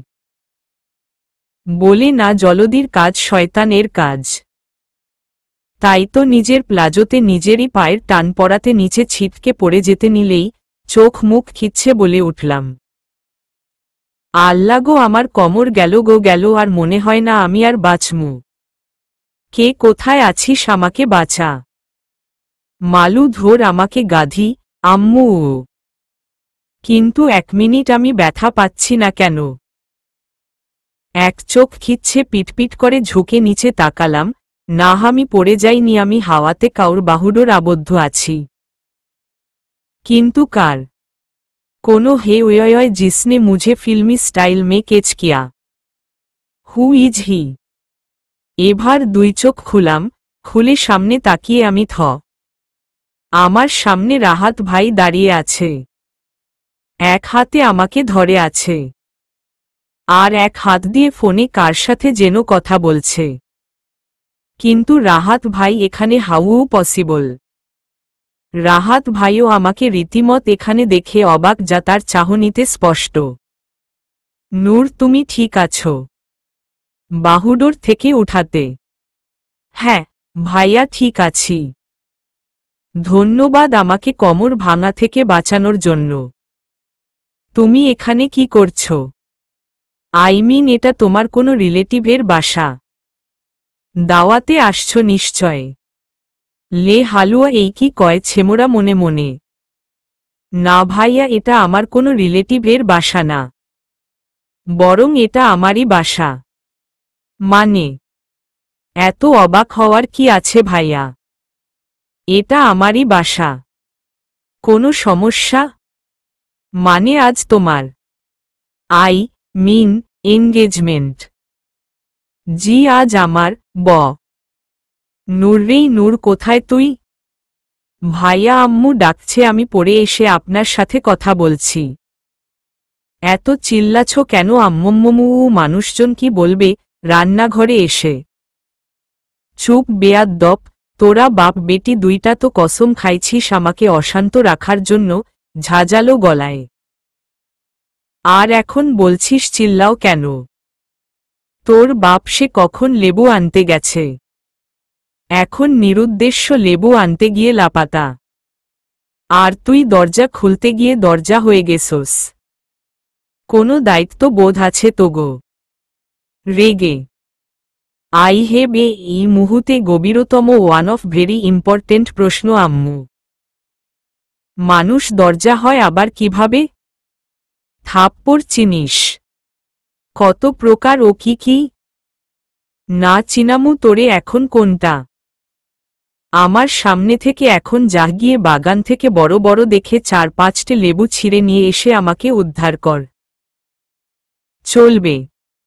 A: বলে না জলদির কাজ শয়তানের কাজ। তাই তো নিজের প্লাজোতে নিজেরই পায়ের টান পড়াতে নিচে ছিটকে পড়ে যেতে নিলেই চোখ মুখ খিচ্ছে বলে উঠলাম, আল্লা গো, আমার কোমর গেল গো গেল, আর মনে হয় না আমি আর বাঁচমু। কে কোথায় আছিস, আমাকে বাঁচা। মালু ধর আমাকে গাধি। আম্মু। কিন্তু 1 মিনিট আমি ব্যথা পাচ্ছি না কেন? এক চোখ খিচ্ছে পিটপিট করে ঝুঁকে নিচে তাকালাম। না, আমি পড়ে যাইনি, আমি হাওয়াতে কাউর বাহুডোর আবদ্ধ আছি। किंतु कार कोनो हे ओय जिसने मुझे फिल्मी स्टाइल में कैच किया। Who is he. এবার দুই চোখ খুলাম, খুলে সামনে তাকিয়ে আমি আমার সামনে রাহাত ভাই দাঁড়িয়ে আছে। এক হাতে আমাকে ধরে আছে, আর এক হাত দিয়ে ফোনে কার সাথে যেন কথা বলছে। কিন্তু রাহাত ভাই এখানে হাউ পসিবল? রাহাত ভাইও আমাকে রীতিমত এখানে দেখে অবাক, যা তার চাহনিতে স্পষ্ট। নূর, তুমি ঠিক আছো? বাহুডোর থেকে উঠাতে। হ্যাঁ ভাইয়া, ঠিক আছি। ধন্যবাদ আমাকে কোমর ভাঙা থেকে বাঁচানোর জন্য। তুমি এখানে কি করছো? এটা তোমার কোনো রিলেটিভের বাসা? দাওয়াতে আসছো নিশ্চয়। লে হালুয়া এই কি কয় ছেমোরা মনে মনে। না ভাইয়া, এটা আমার কোনো রিলেটিভের বাসা না, বরং এটা আমারই বাসা। মানে? এত অবাক হওয়ার কি আছে ভাইয়া? এটা আমারই বাসা। কোনো সমস্যা? মানে আজ তোমার এনগেজমেন্ট? জি, আজ আমার নূর রে। নূর, কোথায় তুই? ভাইয়া, আম্মু ডাকছে, আমি পড়ে এসে আপনার সাথে কথা বলছি। এত চিল্লাছো কেন আম্মু? মানুষজন কি বলবে রান্নাঘরে এসে? চুপ বেয়াদ্দপ, তোরা বাপ বেটি দুইটা তো কসম খাইছিস আমাকে অশান্ত রাখার জন্য, ঝাঁঝালো গলায়। আর এখন বলছিস চিল্লাও কেন? তোর বাপ সে কখন লেবু আনতে গেছে, এখন নিরুদ্দেশ্য লেবু আনতে গিয়ে লাপাতা। আর তুই দরজা খুলতে গিয়ে দরজা হয়ে গেছোস। কোনো দায়িত্ব বোধ আছে তোগো? রেগে এই মুহূর্তে গভীরতম ওয়ান অফ ভেরি ইম্পর্টেন্ট প্রশ্ন আম্মু। মানুষ দরজা হয় আবার কিভাবে? থাপ্পড় চিনিস? কত প্রকার ও কি কি? না চিনামু তোরে এখন কোনটা? আমার সামনে থেকে এখন যা, গিয়ে বাগান থেকে বড় বড় দেখে 4-5টে লেবু ছিঁড়ে নিয়ে এসে আমাকে উদ্ধার কর। চলবে?